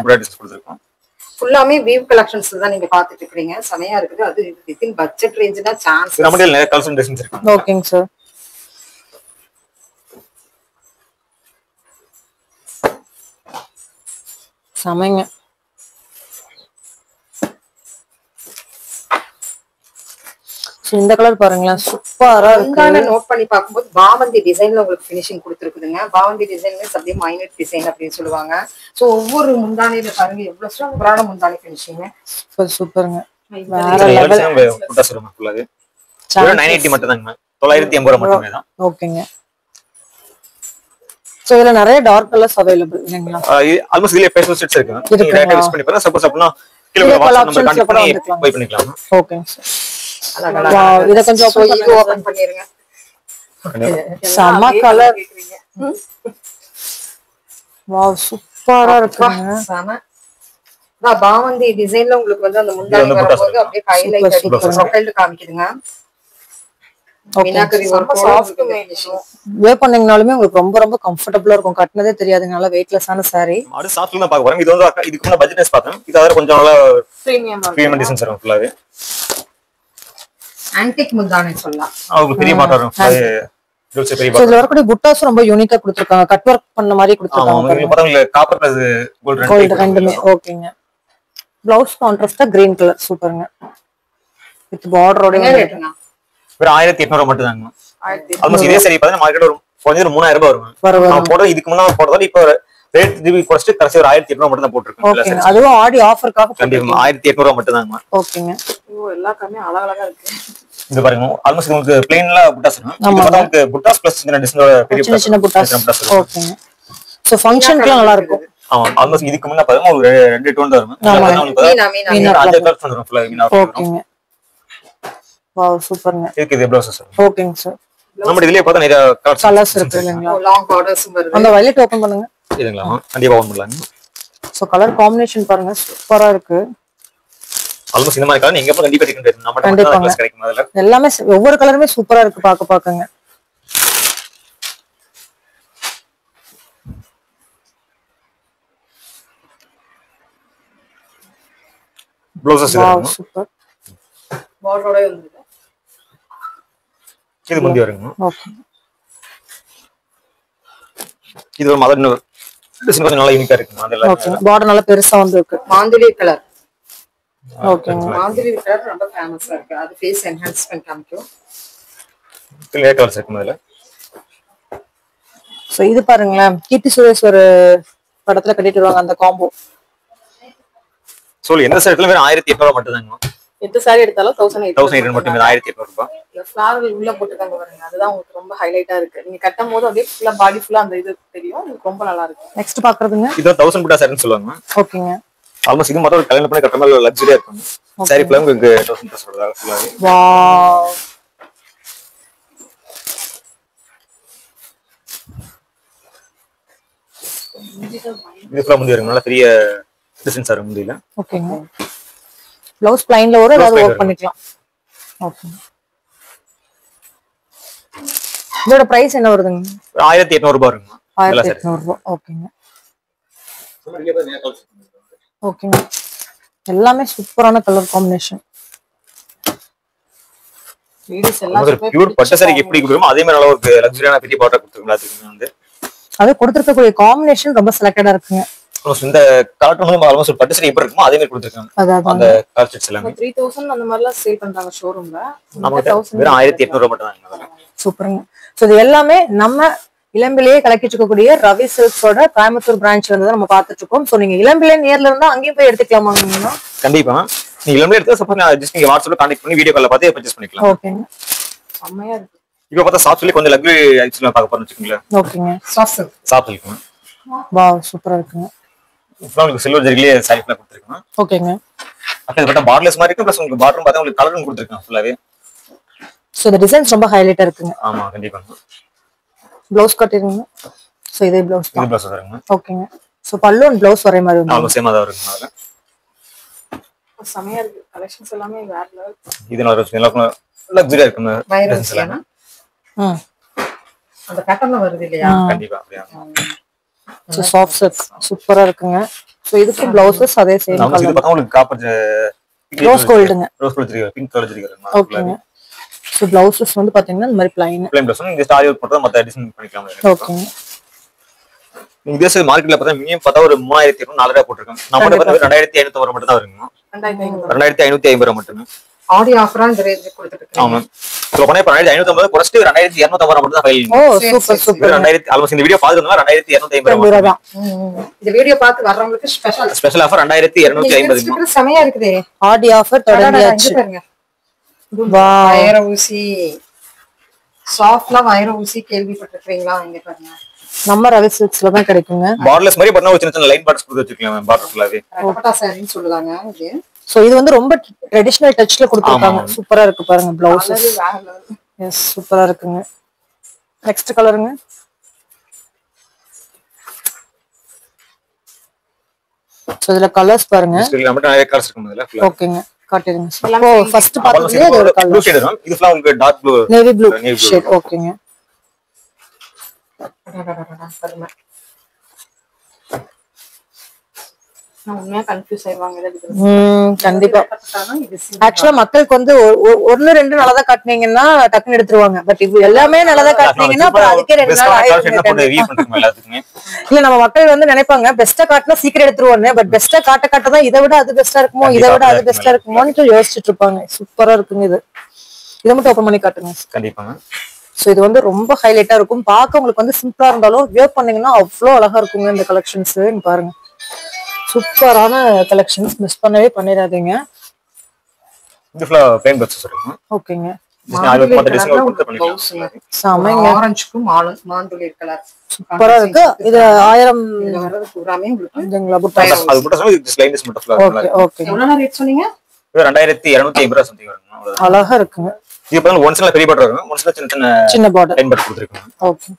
ஃபுல்லாமே வீவ் கலெக்ஷன்ஸ் தான் நீங்க பாத்துட்டு இருக்கீங்க. செமையா இருக்குது. அது வித்தின் பட்ஜெட் ரேஞ்ச்னா சான்ஸ். நம்மளே நிறைய கலெக்ஷன் டிசைன்ஸ் இருக்கு. ஓகேங்க சார். சமைங்க. இந்த கலர் பாருங்களேன், சூப்பரா இருக்கு. நோட் பண்ணி பாக்கும்போது பாவந்தி டிசைன்ல உங்களுக்கு ஃபினிஷிங் கொடுத்துருக்குதுங்க. பாவந்தி டிசைன் அப்படியே மைனட் டிசைன் அப்படின்னு சொல்லுவாங்க. சோ ஒவ்வொரு முந்தானியில பாருங்க எவ்வளவு சூப்பரான முந்தானி ஃபினிஷிங். சூப்பருங்க. வேற லெவல். புட்டா சொல்லுங்க ஃபுல்லாவே. 980 மட்டும் தாங்க. 980 மட்டுமே தான். ஓகேங்க. சோ இதுல நிறைய டார்க் கலர்ஸ் அவேலபிள் இல்லைங்களா? ஆல்மோஸ்ட் இதுல பேஸ்டல் செட்ஸ் இருக்கு. நீங்க டேட்டா யூஸ் பண்ணி பாருங்க. சப்போஸ் அப்படினா கீழ வாட்ஸ்அப் நம்பர் கான்டாக்ட் பண்ணி பை பண்ணிக்கலாம். ஓகேங்க சார். இத கொஞ்சம் ஓபன் பண்ணிருங்க. செம கலர். வாவ் சூப்பரா இருக்குங்க. செம. பாவந்தி டிசைன்ல உங்களுக்கு வந்து அந்த முந்தானி வரும்போது அப்படியே ஹைலைட் அடிச்சு ப்ரொஃபைல் காமிக்குதுங்க. Meenakari work soft finishing. Wear பண்ணீங்கனாலுமே உங்களுக்கு ரொம்ப ரொம்ப கம்ஃபர்ட்டபிளா இருக்கும். கட்டனதே தெரியாதுங்க. நல்ல வெயிட்லெஸ்ஸான saree. அது சாஃப்ட்ல தான் பார்க்க போறோம். இது வந்து இதுக்கு முன்ன பட்ஜெட்ஸ் பார்த்தேன். இது அதர கொஞ்சம் நல்ல பிரீமியம் டிசைன்ஸ் இருக்கும் ஃபுல்லாவே. ஆன்டிக் முந்தானி சொல்லலாம். அவங்க பெரிய மாடல் இருக்கும். இதுல பெரிய இதுல வரக்கூடிய புட்டாஸ் ரொம்ப யூனிக்கா கொடுத்திருக்காங்க. கட் வர்க் பண்ண மாதிரி கொடுத்திருக்காங்க. நீங்க பாருங்க காப்பர் பிளஸ் கோல்ட் ரெண்டுமே. ஓகேங்க. ப்ளவுஸ் கான்ட்ராஸ்டா கிரீன் கலர் சூப்பருங்க. வித் பார்டரோட ரேட்டுங்க வெறும் 1800 மட்டும் தாங்க. ஆல்மோஸ்ட் இதே சரி பாத்தீங்கன்னா மார்க்கெட் ஒரு கொஞ்சம் 3000 ரூபாய் வரும். நான் போடுறது இதுக்கு முன்னாடி போடுறதால இப்போ ரேட் திருப்பி குறைச்சிட்டு கடைசி ஒரு 1800 மட்டும் தான் போட்டுருக்கேன். ஓகே. அதுவும் ஆடி ஆஃபர்க்காக கண்டிப்பா 1800 மட்டும் தாங்க. ஓகேங்க. எல்லா கம்மி அழகா இருக்கு. இது பாருங்க ஆல்மோஸ்ட் உங்களுக்கு பிளைன்ல புட்டாஸ் இருக்கும். இது உங்களுக்கு புட்டாஸ் பிளஸ் இந்த டிசைனோட பெரிய சின்ன புட்டாஸ். ஓகேங்க. சோ ஃபங்க்ஷன்க்குலாம் நல்லா இருக்கும். ஆமா ஆல்மோஸ்ட் இதுக்கு முன்ன பாருங்க ஒரு ரெண்டு டோன் தான் வரும். மீனா அஞ்சு கலர்ஸ் வந்துரும் ஃபுல்லா மீனா. ஓகேங்க. வாவ் சூப்பர்ங்க. இது ப்ளவுஸ் சார். ஓகேங்க சார். நம்ம இதுலயே பார்த்தா நிறைய கலர்ஸ் இருக்கு இல்லைங்களா? லாங் பார்டர்ஸ் வருது. அந்த வயலட் ஓபன் பண்ணுங்க. இதுங்களா? கண்டிப்பா ஓபன் பண்ணலாங்க. சோ கலர் காம்பினேஷன் பாருங்க சூப்பரா இருக்கு. ஆல்மோஸ்ட் இந்த மாதிரி கலர் நீங்க எப்ப கண்டிப்பா கிடைக்கும். நம்ம மட்டும் தான் கலர்ஸ் கிடைக்கும் அதுல. எல்லாமே ஒவ்வொரு கலருமே சூப்பரா இருக்கு பாக்கங்க. Blouses wow super. பார்டரோட வந்துருக்கு. இது முந்தி வருங்க. ஓகே. இது ஒரு மதர் டிசைன் கொஞ்சம் நல்லா யூனிக்கா இருக்கு. அதெல்லாம் ஓகே. பார்டர் நல்லா பெருசா வந்திருக்கு. மாந்துளி கலர். ஓகே. மாந்துளி கலர் ரொம்ப ஃபேமஸா இருக்கு. அது ஃபேஸ் என்ஹான்ஸ்மென்ட் காமிக்கும். கிளியர் கலர்ஸ் இருக்கு அதுல. சோ இது பாருங்களேன், கீர்த்தி சுரேஷ் ஒரு படத்துல கட்டிட்டு வருவாங்க அந்த காம்போ. சோ எந்த செட்ல வெறும் 1800 மட்டும் தாங்க. எந்த சாரி எடுத்தாலும் 1800 மட்டும் 1800 ரூபாய். ஃபிளாரல் உள்ள போட்டுட்டாங்க பாருங்க, அதுதான் உங்களுக்கு ரொம்ப ஹைலைட்டா இருக்கு. நீங்க கட்டும் போது அப்படியே ஃபுல்லா பாடி ஃபுல்லா அந்த இது தெரியும், உங்களுக்கு ரொம்ப நல்லா இருக்கு. நெக்ஸ்ட் பாக்குறதுங்க இது 1000 புட்டா சாரின்னு சொல்லுவாங்க. ஓகேங்க. ஆல்மோஸ்ட் இது மட்டும் ஒரு கல்யாணம் பண்ணி கட்டுற மாதிரி லக்ஸரியா இருக்கும். சாரி ஃபுல்லா உங்களுக்கு 1000 புட்டா சொல்றாங்க ஃபுல்லாவே. வாவ், இது ஃபுல்லா முந்தி வரும், நல்ல பெரிய டிசைன்ஸ் வரும் முந்தில. ஓகேங்க. ப்ளவுஸ் பிளைன்ல வரும், ஏதாவது plain ஒர்க் பண்ணிக்கலாம். ஓகே. இதோட பிரைஸ் என்ன வருதுங்க? 1800 ரூபாய் இருக்குங்க. 1800 ரூபாய். ஓகேங்க. ஓகேங்க. எல்லாமே சூப்பரான கலர் காம்பினேஷன். லேடிஸ் ஒரு எல்லாரும் பியூர் பட்டு சாரி எப்படி கொடுக்குறோமோ அதே மாதிரி நல்ல ஒரு லக்ஸரியான பெரிய பார்டர் கொடுத்துருக்கோம். அதுக்கு வந்து அது கொடுத்திருக்கக்கூடிய காம்பினேஷன் ரொம்ப செலக்டடா இருக்குங்க. இந்த காட்டன் வந்து ஆல்மோஸ்ட் ஒரு பட்டு சாரி எப்படி இருக்குமோ அதே மாதிரி கொடுத்துருக்காங்க. அதாவது அந்த கலர் செட்ஸ் எல்லாமே 3000 அந்த மாதிரி எல்லாம் சேல் பண்றாங்க ஷோரூம்ல. நமக்கு வெறும் 1800 ரூபாய் மட்டும் தான். சூப்பருங்க. சோ இது எல்லாமே நம்ம இளம்பிலேயே கலக்கிட்டு இருக்கக்கூடிய ரவி சில்க்ஸோட கோயம்புத்தூர் பிரான்ச்ல இருந்து தான் நம்ம பார்த்துட்டு இருக்கோம். சோ நீங்க இளம்பிலே நேர்ல இருந்தா அங்கேயும் போய் எடுத்துக்கலாமாங்க? கண்டிப்பா நீங்க எல்லாமே எடுத்து சப்போஸ் ஜஸ்ட் நீங்க வாட்ஸ்அப்ல கான்டாக்ட் பண்ணி வீடியோ கால்ல பார்த்து பர்ச்சேஸ் பண்ணிக்கலாம். ஓகேங்க. செம்மையா இருக்கு. இப்போ பார்த்தா சாஃப்ட் சில்க் கொஞ்சம் லக்ஸரி ஐட்டம்ஸ்ல பார்க்க போறோம்னு வச்சுக்கோங்களேன். ஓகேங்க. சாஃப்ட் சில்க் வாவ், சூப்பரா இருக்குங்க. இப்போ உங்களுக்கு சில்வர் ஜரியிலே சாரி ஃபுல்லா கொடுத்துருக்கோம். ஓகேங்க. அப்படி பார்த்தா பார்டர்லெஸ் மாதிரி இருக்கும், ப்ளஸ் உங்களுக்கு பார்டரும் பார்த்தா உங்களுக்கு கலரும் கொடுத்துருக்காங்க ஃபுல்லாவே. சோ இந்த டிசைன்ஸ் ரொம்ப ஹைலைட்டா இருக்குங்க. ஆமா கண்டிப்பா. ப்ளவுஸ் கட்டிருங்க. சோ இதே ப்ளவுஸ் இது ப்ளவுஸ் வருங்க. ஓகேங்க. சோ பல்லு அண்ட் ப்ளவுஸ் ஒரே மாதிரி வந்து ஆல்மோஸ்ட் சேமா தான் வருங்க. அதுல செம்மையா இருக்கு. கலெக்ஷன்ஸ் எல்லாமே வேற லெவல். இது நல்லா லக்ஸரியா இருக்குங்க. டிசைன்ஸ் எல்லாம் அந்த பேட்டர்ன்ல வருது இல்லையா? கண்டிப்பா அப்படியே. சோ சாஃப்ட் சில்க் சூப்பரா இருக்குங்க. சோ இதுக்கு ப்ளவுஸஸ் அதே சேம் நம்ம இது கலர் பார்த்தா உங்களுக்கு காப்பர் ரோஸ் கோல்டுங்க. Rose gold zari pink colour zari வருங்க. ஓகேங்க. சோ ப்ளவுஸஸ் வந்து பாத்தீங்கன்னா இந்த மாதிரி ப்ளைன். ப்ளைன் ப்ளவுஸ் நீங்க ஸ்டார் யூஸ் பண்றத மத்த டிசைன் பண்ணிக்கலாம். ஓகேங்க. நீங்க தேச மார்க்கெட்ல பார்த்தா மினிமம் பார்த்தா ஒரு 3200 4000 போட்டுருக்காங்க. நம்ம கிட்ட பார்த்தா 2500 மட்டும் தான் வருங்க. 2550 மட்டும். ஆடி ஆஃபரா இந்த ரேஞ்ச் கொடுத்துட்டு இருக்கீங்க. ஆமா. சோ பண்ணே 2550 குறைச்சிட்டு 2250 மட்டும் தான் ஃபைல். ஓ சூப்பர் சூப்பர். 2000 ஆல்மோஸ்ட் இந்த வீடியோ பார்த்துட்டோம்னா 2250 தான். இந்த வீடியோ பார்த்து வர்றவங்களுக்கு ஸ்பெஷல் ஆஃபர் 2250. செமையா இருக்குதே. ஆடி ஆஃபர் தொடங்கியாச்சு. பாருங்க. வைர ஊசி சாஃப்ட்ல வைர ஊசி கேள்விப்பட்டிருக்கீங்களா? இங்க பாருங்க. நம்ம ரவி சில்க்ஸ்ல தான் கிடைக்குங்க. பார்டர்லெஸ் மாதிரி பண்ணா ஒரு சின்ன சின்ன லைன் பார்டர்ஸ் கொடுத்து வச்சிருக்கலாம். பார்டர் ஃபுல்லாவே ரகபட்டா சாரின்னு சொல்லுவாங்க இது. சோ இது வந்து ரொம்ப ட்ரெடிஷனல் டச்ல கொடுத்திருக்காங்க. சூப்பரா இருக்கு பாருங்க ப்ளவுஸ். எஸ் சூப்பரா இருக்குங்க. நெக்ஸ்ட் கலருங்க. சோ இதுல கலர்ஸ் பாருங்க. இதுல மட்டும் நிறைய கலர்ஸ் இருக்கும் இதுல ஃபுல்லா. ஓகேங்க. காட்டுங்க. இப்போ ஃபர்ஸ்ட் பார்த்ததுல இது ஒரு ப்ளூ கலர். ஷேட் வரும். இது ஃபுல்லா உங்களுக்கு dark blue navy blue shade. ஓகேங்க. உண்மையா கன்ஃபியூஸ் ஆயிடுவாங்க. கண்டிப்பா. ஆக்சுவலா மக்களுக்கு வந்து ஒன்னு ரெண்டு நல்லதா காட்டுனீங்கன்னா டக்குன்னு எடுத்துருவாங்க. பட் இது எல்லாமே நல்லதா காட்டுனீங்கன்னா அப்புறம் அதுக்கே 2 நாள் ஆயிடும். இல்ல நம்ம மக்கள் வந்து நினைப்பாங்க பெஸ்டா காட்டினா சீக்கிரம் எடுத்துருவாங்க. பட் பெஸ்டா காட்ட தான் இதை விட அது பெஸ்டா இருக்குமோ இதை விட அது பெஸ்டா இருக்குமோன்னு யோசிச்சுட்டு இருப்பாங்க. சூப்பரா இருக்குங்க இது. இதை மட்டும் ஓபன் பண்ணி காட்டுங்க. கண்டிப்பாங்க. சோ இது வந்து ரொம்ப ஹைலைட்டா இருக்கும். பார்க்க உங்களுக்கு வந்து சிம்பிளா இருந்தாலும் வியர் பண்ணீங்கன்னா அவ்வளவு அழகா இருக்குங்க இந்த கலெக்ஷன்ஸ். பாருங்க சூப்பரான கலெக்ஷன்ஸ், மிஸ் பண்ணவே பண்ணிடாதீங்க. இது ஃபுல்லா ப்ளைன் பட்ஸ் இருக்குங்க. ஓகேங்க. செமைங்க. ஆரஞ்சுக்கும் மாண்டூலி கலர் சூப்பரா இருக்கு. இது 1000 பூராமே உங்களுக்கு இதுங்களா புட்டா. அது மட்டும் சொல்லுங்க. இது லைன்ஸ் மட்டும் ஃபுல்லா ஓகே ஓகே. எவ்வளவு ரேட் சொன்னீங்க? இது 2250 ரூபாய் சம்திங் வருங்க. அழகா இருக்குங்க. இது பாருங்க ஒன்ஸ்ல பெரிய பார்டர் இருக்கும். ஒன்ஸ்ல சின்ன சின்ன பார்டர் லைன் பார்டர் கொடுத்திருக்காங்க. ஓகே.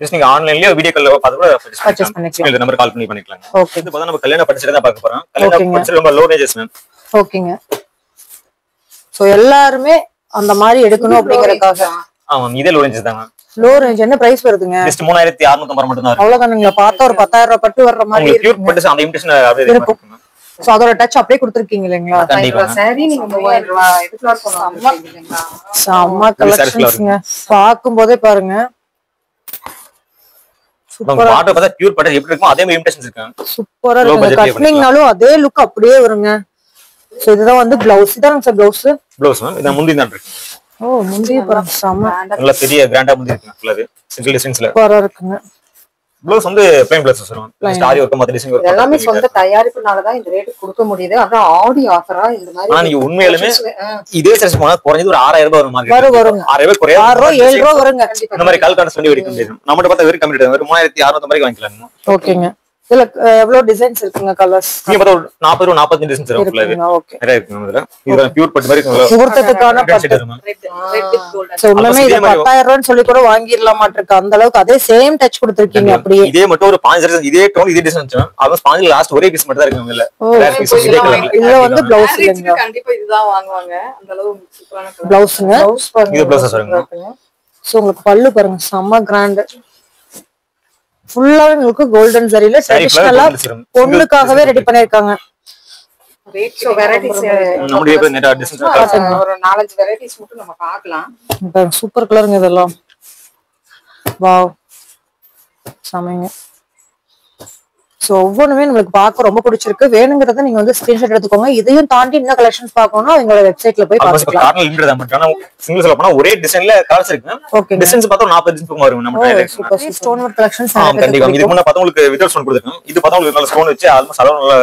ஜஸ்ட் நீங்க ஆன்லைன்லயே வீடியோ கால்ல பார்த்து கூட பர்ச்சேஸ் பண்ணிக்கலாம். இந்த நம்பர் கால் பண்ணி பண்ணிக்கலாம். ஓகே. இது பார்த்தா நம்ம கல்யாண பட்டு தான் பார்க்க போறோம். கல்யாண பட்டு ரொம்ப லோ ரேஞ்சஸ் மேம். ஓகேங்க. சோ எல்லாரும் அந்த மாதிரி எடுக்கணும் அப்படிங்கறதுக்காக. ஆமா இதே லோ ரேஞ்சஸ் தான் மேம். லோ ரேஞ்ச் என்ன பிரைஸ் வருதுங்க? ஜஸ்ட் 3650 மட்டும் தான். அவ்வளவுதானுங்களா? பார்த்தா ஒரு 10000 ரூபாய் பட்டு வர்ற மாதிரி உங்களுக்கு பியூர் பட்டு அந்த இமிடேஷன் அப்படியே இருக்கும். சோ அதோட டச் அப்படியே கொடுத்திருக்கீங்க இல்லீங்களா? கண்டிப்பா. சாரி நீங்க 3000 ரூபாய் எதுக்குலாம் போறோம் இல்லீங்களா? செம்ம கலெக்ஷன்ஸ்ங்க. பாக்கும்போதே பாருங்க சூப்பரா பாட்டு பார்த்தா பியூர் பட்டு எப்படி இருக்குமோ அதே மாதிரி இமிடேஷன்ஸ் இருக்கு. சூப்பரா இருக்கு. கட்னிங்னாலும் அதே லுக் அப்படியே வருங்க. சோ இதுதான் வந்து ப்ளவுஸ். இதாங்க சார் ப்ளவுஸ். Blouse ma'am. இது முந்தி தான் இருக்கு. ஓ முந்தி பாருங்க செம நல்ல பெரிய கிராண்டா முந்தி இருக்குங்க ஃபுல்லாவே சிங்கிள் டிசைன்ஸ்ல சூப்பரா இருக்குங்க. ப்ளவுஸ் வந்து பிளைன் ப்ளவுஸ் வரும் ஸ்டாரி ஒர்க் மத்த டிசைன் ஒர்க் எல்லாமே சொந்த தயாரிப்புனால தான் இந்த ரேட் கொடுக்க முடியுது. ஆனா ஆடி ஆஃபரா இந்த மாதிரி ஆனா நீங்க உண்மையிலுமே இதே சைஸ் போனா குறைஞ்சது ஒரு 6000 ரூபாய் வரும் மார்க்கெட். வருங்க 6000 ரூபாய் குறையாது. 6 ரூபாய் 7 ரூபாய் வருங்க. இந்த மாதிரி கால் கார்டு சொல்லி வெடிக்க முடியாது. நம்மட்ட பார்த்தா வெறும் கம்மி ரேட். வெறும் 3600 வரைக்கும் வாங்கிக்கலாம். ஓகேங்க. இதுல எவ்வளவு டிசைன்ஸ் இருக்குங்க கலர்ஸ்? நீங்க பார்த்தா 40 ரூபாய் 45 டிசைன்ஸ் வரும் ஃபுல்லாவே. ஓகே. நிறைய இருக்குங்க இதுல. இது பியூர் பட்டு மாதிரி இருக்கும். முகூர்த்தத்துக்கான பட்டு. சோ உண்மையுமே இது 10000 ரூபாய்னு சொல்லி கூட வாங்கிரலாமாட்ட இருக்கு. அந்த அளவுக்கு அதே சேம் டச் கொடுத்திருக்கீங்க அப்படியே. இதே மட்டும் ஒரு 5 இதே டோன் இதே டிசைன் வந்துச்சு. ஆல்மோஸ்ட் 5 லாஸ்ட் ஒரே பீஸ் மட்டும் தான் இருக்கு இதுல. வேற பீஸ் இதே கலர்ல. இதுல வந்து ப்ளவுஸ் இல்லங்க. கண்டிப்பா இதுதான் வாங்குவாங்க. அந்த அளவு சூப்பரான கலர். ப்ளவுஸ்ங்க. இது ப்ளவுஸ் வருங்க. சோ உங்களுக்கு பல்லு பாருங்க செம்ம கிராண்ட். ஃபுல்லாவே உங்களுக்கு கோல்டன் ஜரியில ட்ரெடிஷனலா பொண்ணுக்காகவே ரெடி பண்ணிருக்காங்க. ரேட் சோ வெரைட்டிஸ் நம்மளுடைய இப்ப நிறைய டிசைன்ஸ் ஒரு 4-5 வெரைட்டிஸ் மட்டும் நம்ம பார்க்கலாம். சூப்பர் கலருங்க இதெல்லாம். வாவ் சமைங்க. சோ ஒவ்வொன்றுமே உங்களுக்கு பார்க்க ரொம்ப பிடிச்சிருக்கு. வேணுங்கிறத நீங்க வந்து ஸ்கிரீன்ஷாட் எடுத்துக்கோங்க. இதையும் தாண்டி இன்னும் கலெக்ஷன்ஸ் பார்க்கணும்னா எங்களோட வெப்சைட்ல போய் பார்த்துக்கலாம். கார்னல் லிமிட் தான் பண்றாங்க. சிங்கிள் சொல்ல போனா ஒரே டிசைன்ல கலர்ஸ் இருக்கு. ஓகே. டிசைன்ஸ் பார்த்தா 40 டிசைன்ஸ் வரும் நம்ம டைல. சூப்பர் ஸ்டோன் ஒர்க் கலெக்ஷன்ஸ் கண்டிப்பா. இதுக்கு முன்ன பார்த்தா உங்களுக்கு வித்அவுட் ஸ்டோன் கொடுத்துருக்கோம். இது பார்த்தா உங்களுக்கு நல்ல ஸ்டோன் வச்சு ஆல்மோஸ்ட் அளவு நல்ல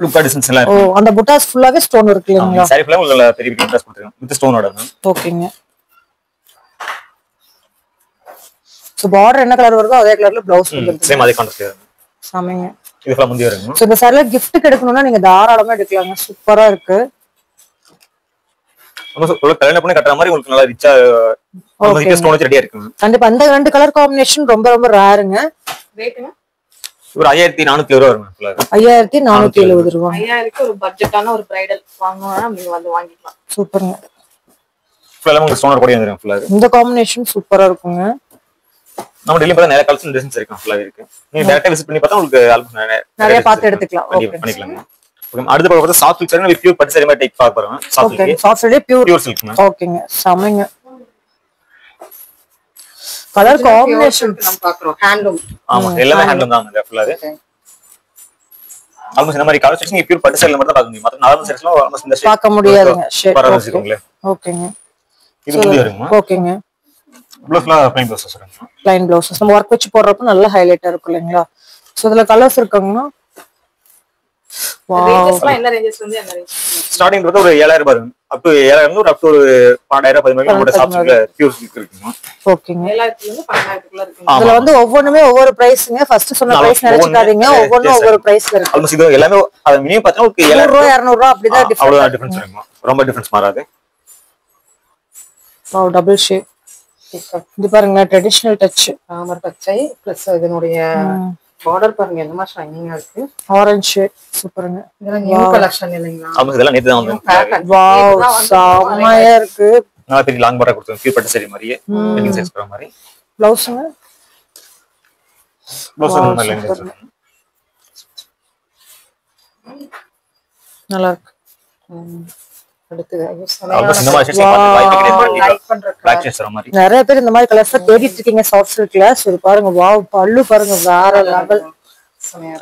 லுக்கா டிசைன்ஸ் எல்லாம் இருக்கு. ஓ அந்த புட்டாஸ் ஃபுல்லாவே ஸ்டோன் இருக்கு இல்லீங்களா? சாரி ஃபுல்லா உங்களுக்கு பெரிய பெரிய புட்டாஸ் கொடுத்துருக்கோம். வித் ஸ்டோனோட. ஓகேங்க. சோ பார்டர் என்ன கலர் வருதோ அதே கலர்ல ப்ளவுஸ் கொடுத்துருக்கீங்க. சேம் அதே கான்ட்ராஸ்ட் வரும். சமைங்க. இது ஃபுல்லா முந்தி வருங்க. சோ இந்த சாரில gift எடுக்கணும்னா நீங்க தாராளமா எடுக்கலாங்க. சூப்பரா இருக்கு. நம்ம கல்யாணம் பண்ணி கட்டற மாதிரி உங்களுக்கு நல்லா ரிச்சா உங்களுக்கு ஸ்டோன் வச்சு ரெடியா இருக்கு. கண்டிப்பா அந்த ரெண்டு கலர் காம்பினேஷன் ரொம்ப ரொம்ப ரேருங்க. ரேட்டுங்க ஒரு 5470 ரூபாய் வருங்க ஃபுல்லா. 5470 ரூபாய். 5000க்கு ஒரு பட்ஜெட்டான ஒரு பிரைடல் வாங்கணும்னா நீங்க வந்து வாங்கிக்கலாம். சூப்பர்ங்க. ஃபுல்லா உங்களுக்கு ஸ்டோனர் கூட வந்துரும் ஃபுல்லா. இந்த காம்பினேஷன் சூப்பரா இருக்குங்க. நம்ம டெய்லி பார்த்தா நிறைய கலெக்ஷன் டிசைன்ஸ் இருக்கு ஃபுல்லாவே இருக்கு. நீங்க டைரக்டா விசிட் பண்ணி பார்த்தா உங்களுக்கு ஆல்மோஸ்ட் நிறைய பார்த்து எடுத்துக்கலாம். ஓகே பண்ணிக்கலாம். ஓகே அடுத்து பார்த்தா soft silk saree with pure பட்டு saree மாதிரி டைப் பார்க்க போறோம். Soft okay silk. Soft silk pure silk. ஓகேங்க. சமைங்க. கலர் காம்பினேஷன் நம்ம பார்க்கறோம். ஹேண்ட்லூம். ஆமா எல்லாமே ஹேண்ட்லூம் தான் இந்த ஃபுல்லாவே. ஆல்மோஸ்ட் இந்த மாதிரி கலர் செக்ஷன் நீங்க பியூர் பட்டு saree மட்டும் தான் பார்க்க முடியும். மத்த நார்மல் sareesலாம் ஆல்மோஸ்ட் இந்த பார்க்க முடியாதுங்க. ஷேட். ஓகேங்க. இது முந்தி வருங்க. ஓகேங்க. ப்ளவுஸ்ல plain ப்ளவுஸ் வருங்க. plain blouses நம்ம வர்க் வச்சு போடுறப்ப நல்ல ஹைலைட்டா இருக்கும் இல்லைங்களா? சோ இதுல கலர்ஸ் இருக்குங்கன்னா ரேஞ்சஸ்லாம் என்ன ரேஞ்சஸ்ல இருந்து என்ன ரேஞ்ச்? ஸ்டார்டிங் ஒரு 7000 ரூபாய் வரும். அப் டு 7000 இருந்து அப் டு 12000 10,000 நம்ம சாஃப்ட் சில்க்ல பியூர் சில்க் இருக்குங்க. ஓகேங்க. 7000 இருந்து 12000 இருக்குங்க. இதுல வந்து ஒவ்வொண்ணுமே ஒவ்வொரு பிரைஸ்ங்க. ஃபர்ஸ்ட் சொன்ன பிரைஸ் நினைச்சுக்காதீங்க. ஒவ்வொன்றும் ஒவ்வொரு பிரைஸ்ல இருக்கு. ஆல்மோஸ்ட் இது எல்லாமே அது மினிமம் பார்த்தா உங்களுக்கு 100 ரூபாய் 200 ரூபாய் அப்படிதான் டிஃபரன்ஸ் இருக்கும். ரொம்ப டிஃபரன்ஸ் மாறாது. Wow double shape. இது பாருங்க ட்ரெடிஷனல் டச். ராமர் பச்சை பிளஸ் இதனுடைய பார்டர் பாருங்க என்ன மாதிரி ஷைனிங்கா இருக்கு. ஆரஞ்சு ஷேட் சூப்பருங்க. இதெல்லாம் நியூ கலெக்ஷன் இல்லைங்களா? ஆல்மோஸ்ட் இதெல்லாம் நேத்து தான் வந்து. வாவ் செமையா இருக்கு. நான் பெரிய லாங் பார்டர் கொடுத்தேன். பியூர் பட்டு saree மாதிரியே லெகின் சைஸ் போற மாதிரி. ப்ளவுஸ்ங்க. ப்ளவுஸ் நல்ல லெகின் சைஸ். நல்லா இருக்கு. அடுத்து ஆல்மோஸ்ட் இந்த மாதிரி ஷேட்ஸ் பார்த்து வாய்ப்பு கிடையாது. லைக் பண்ற பிளாக் ஷேட்ஸ் வர மாதிரி. நிறைய பேர் இந்த மாதிரி கலர்ஸ் தேடிட்டு இருக்கீங்க சாஃப்ட் சில்க்ல. சோ பாருங்க வாவ் பல்லு பாருங்க வேற level.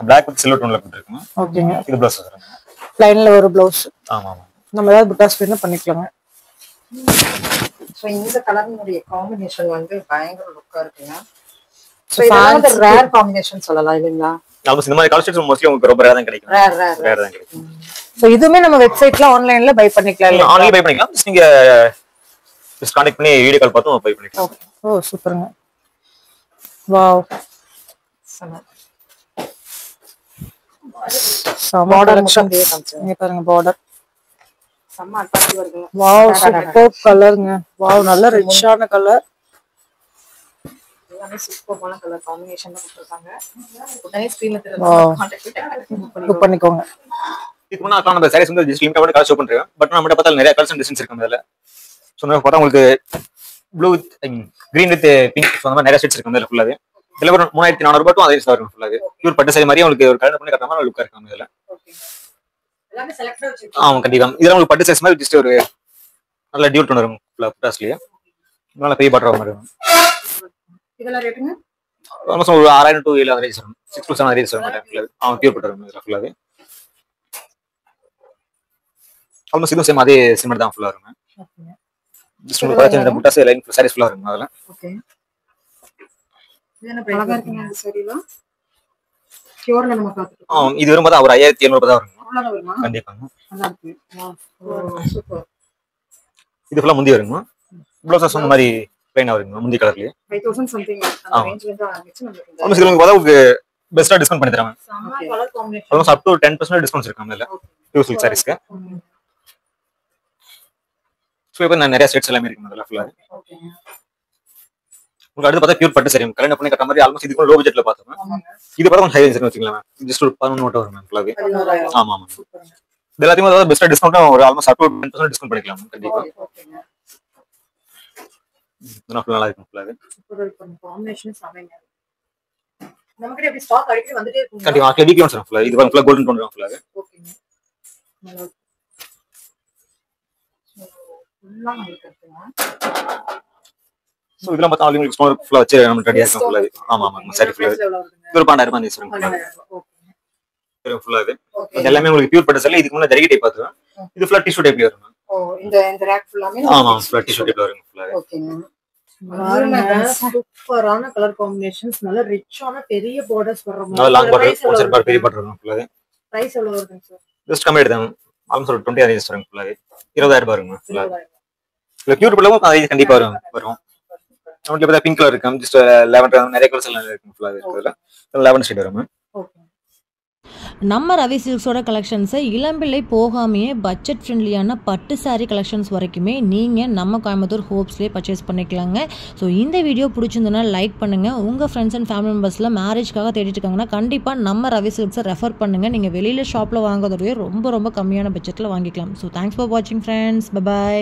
Black with silver tone ல கொடுத்திருக்கோம். ஓகேங்க. இது ப்ளவுஸ் வருங்க. லைன்ல ஒரு ப்ளவுஸ். ஆமா ஆமா. நம்ம ஏதாவது புட்டாஸ் வேணா பண்ணிக்கலாங்க. சோ இந்த கலரினுடைய காம்பினேஷன் வந்து பயங்கர லுக்கா இருக்குங்க. சோ இது ரேர் காம்பினேஷன் சொல்லலாம் இல்லைங்களா? ஆல்மோஸ்ட் இந்த மாதிரி கலர் ஷேட்ஸ் மோஸ்ட்லி உங்களுக்கு ரொம்ப ரேர் தான் கிடைக்கும். ரேர் தான் கிடைக்கும். சோ இதுமே நம்ம வெப்சைட்ல ஆன்லைன்ல பை பண்ணிக்கலாம் இல்ல? ஆன்லைன்ல பை பண்ணிக்கலாம். நீங்க ஜஸ்ட் கான்டாக்ட் பண்ணி வீடியோ கால் பார்த்து பை பண்ணிக்கலாம். ஓ சூப்பர்ங்க. வாவ் பார்டர் இங்க பாருங்க பார்டர் செம்ம அட்ராக்டிவா இருக்குங்க. Wow super கலர்ங்க. வாவ் நல்ல ரிச்சான கலர். எல்லாமே சூப்பரான கலர் காம்பினேஷன்ல கொடுத்திருக்காங்க. உடனே ஸ்கிரீன்ல தெரியுது கான்டாக்ட் புக் பண்ணிக்கோங்க. இதுக்கு முன்னாடி நம்ம சாரீஸ் வந்து ஜஸ்ட் லிமிட்டா கலர் ஷோ பண்றோம். பட் நம்ம பார்த்தா நிறைய கலர்ஸ் அண்ட் டிசைன்ஸ் இருக்கு அதுல. சோ நம்ம பார்த்தா உங்களுக்கு blue with green with pink so அந்த மாதிரி நிறைய ஷேட்ஸ் இருக்கு அதுல ஃபுல்லாவே. இதுல ஒரு 3400 ரூபாய் அதே ரேஞ்ச் வரும் ஃபுல்லாவே. பியூர் பட்டு saree மாதிரியே உங்களுக்கு ஒரு கலர் பண்ணி கட்டற மாதிரி லுக்கா இருக்கும் இதுல. ஓகே. எல்லாமே செலக்டா வச்சிருக்கீங்க. ஆமா கண்டிப்பா. இதெல்லாம் உங்களுக்கு பட்டு saree மாதிரி ஜஸ்ட் ஒரு நல்ல டியூல் டோன் வரும் ஃபுல்லா புட்டாஸ்லயே. நல்ல பெரிய பார்டர் வரும். இதெல்லாம் ரேட்டுங்க? ஆல்மோஸ்ட் ஒரு 6000 to 7000 ரேஞ்ச் வரும். 6 to 7 ரேஞ்ச் வரும் ஃபுல்லாவே. பியூர் பட்டு வரும் இதுல ஃபுல்லாவே. ஆல்மோஸ்ட் இதுவும் சேம் அதே சிமிலர் தான் ஃபுல்லா இருக்கும். ஜஸ்ட் உங்களுக்கு பாத்தீங்கன்னா புட்டாஸ் லைன் சாரீஸ் ஃபுல்லா இருக்கும் அதெல்லாம். ஓகே. இது என்ன அழகா இருக்குங்க இந்த சாரிலாம். பியூர்ல நம்ம பாத்துட்டோம். இது வரும் பார்த்தா ஒரு 5700 தான் வரும். அவ்வளவு வருமா? கண்டிப்பாங்க. நல்லா இருக்கு. சூப்பர். இது ஃபுல்லா முந்தி வருமா? ப்ளவுஸ் அந்த மாதிரி ப்ளைனா வருங்க முந்தி கலர்லயே. 5000 சம்திங் அந்த ரேஞ்ச்ல தான் ஆரம்பிச்சு நமக்கு. ஆல்மோஸ்ட் உங்களுக்கு பார்த்தா பெஸ்டா டிஸ்கவுண்ட் பண்ணி தராங்க. செம்ம colour combination. Almost up to 10% discounts இருக்கு நம்மள. Pure silk சாரீஸ்க்கு. சோ இப்போ நான் நிறைய செட்ஸ் எல்லாமே இருக்கு அதெல்லாம் ஃபுல்லா. ஓகே. உங்களுக்கு அடுத்து பார்த்தா பியூர் பட்டு சரிங்க. கல்யாணம் பண்ணி கட்ட மாதிரி ஆல்மோஸ்ட் இதுக்கு லோ பட்ஜெட்ல பார்த்தோம். இது பார்த்தா கொஞ்சம் ஹை ரேஞ்ச்னு வச்சுக்கலாம். ஜஸ்ட் ஒரு 11 மட்டும் வரும் ஃபுல்லாவே. ஆமா ஆமா. இது எல்லாத்தையும் அதாவது பெஸ்டா டிஸ்கவுண்ட் ஒரு ஆல்மோஸ்ட் அப் டு 10% டிஸ்கவுண்ட் பண்ணிக்கலாம் கண்டிப்பா. ஓகேங்க. இதெல்லாம் ஃபுல்லா நல்லா இருக்கும் ஃபுல்லாவே. சூப்பரா இருக்கு காம்பினேஷன் செமைங்க. நமக்கு எப்படி ஸ்டாக் அடிக்கடி வந்துட்டே இருக்கும். கண்டிப்பா வீக்லி ஒன்ஸ் ஃபுல்லா. இது ஃபுல்லா கோல்டன் டோன் வரும் ஃபுல்லாவே. ஓகேங்க. நல்லா இருக்கு. ஃபுல்லா உங்களுக்கு இருக்குங்க. சோ இதெல்லாம் பார்த்தா உங்களுக்கு ஸ்டோர் ஃபுல்லா வச்சு நம்ம ரெடியா இருக்கும் ஃபுல்லாவே. ஆமா ஆமா சரி ஃபுல்லா. இது ஒரு 12000 ரூபாய் வந்துச்சு ஃபுல்லாவே. ஓகே. ஃபுல்லாவே. இது எல்லாமே உங்களுக்கு பியூர் பட்டு சரில இதுக்கு முன்ன ஜரிகை டைப் பாத்துறோம். இது ஃபுல்லா டிஷ்யூ டைப்ல வரும். ஓ இந்த ரேக் ஃபுல்லாமே ஆமா ஃபுல்லா டிஷ்யூ டைப்ல வரும் ஃபுல்லாவே. ஓகேங்க. சூப்பரான கலர் காம்பினேஷன்ஸ் நல்ல ரிச்சான பெரிய பார்டர்ஸ் வர மாதிரி. லாங் பார்டர் ஒரு சைடு பெரிய பார்டர் வரும் ஃபுல்லாவே. பிரைஸ் எவ்வளவு வருதுங்க சார்? ஜஸ்ட் கம்மி எடுத்தேன். ஆல்மோஸ்ட் ஒரு 20 ரேஞ்ச் வரும் ஃபுல்லாவே. 20000 ரூபாய் வருங்க ஃபுல்லாவே. இல்ல பியூர் பட்டுல அது கண்டிப்பா வரும். நமக்கு இப்ப பிங்க் கலர் இருக்கு. ஜஸ்ட் லாவெண்டர் நிறைய கலர்ஸ் எல்லாம் இருக்கு ஃபுல்லாவே இருக்குதுல. லாவெண்டர் ஷேட் வரும். ஓகே. நம்ம ரவி சில்க்ஸோட கலெக்ஷன்ஸை இளம்பிள்ளை போகாமையே பட்ஜெட் ஃப்ரெண்ட்லியான பட்டு சாரீ கலெக்ஷன்ஸ் வரைக்குமே நீங்கள் நம்ம கோயம்புத்தூர் ஹோப்ஸ்லேயே பர்ச்சேஸ் பண்ணிக்கலாங்க. ஸோ இந்த வீடியோ பிடிச்சிருந்ததுன்னா லைக் பண்ணுங்கள். உங்கள் ஃப்ரெண்ட்ஸ் அண்ட் ஃபேமிலி மெம்பர்ஸில் மேரேஜ்க்காக தேடிட்டு இருக்காங்கன்னா கண்டிப்பாக நம்ம ரவி சில்க்ஸை ரெஃபர் பண்ணுங்கள். நீங்கள் வெளியில் ஷாப்பில் வாங்குறதோடய ரொம்ப ரொம்ப கம்மியான பட்ஜெட்டில் வாங்கிக்கலாம். ஸோ தேங்க்ஸ் ஃபார் வாட்சிங் ஃப்ரெண்ட்ஸ். பை.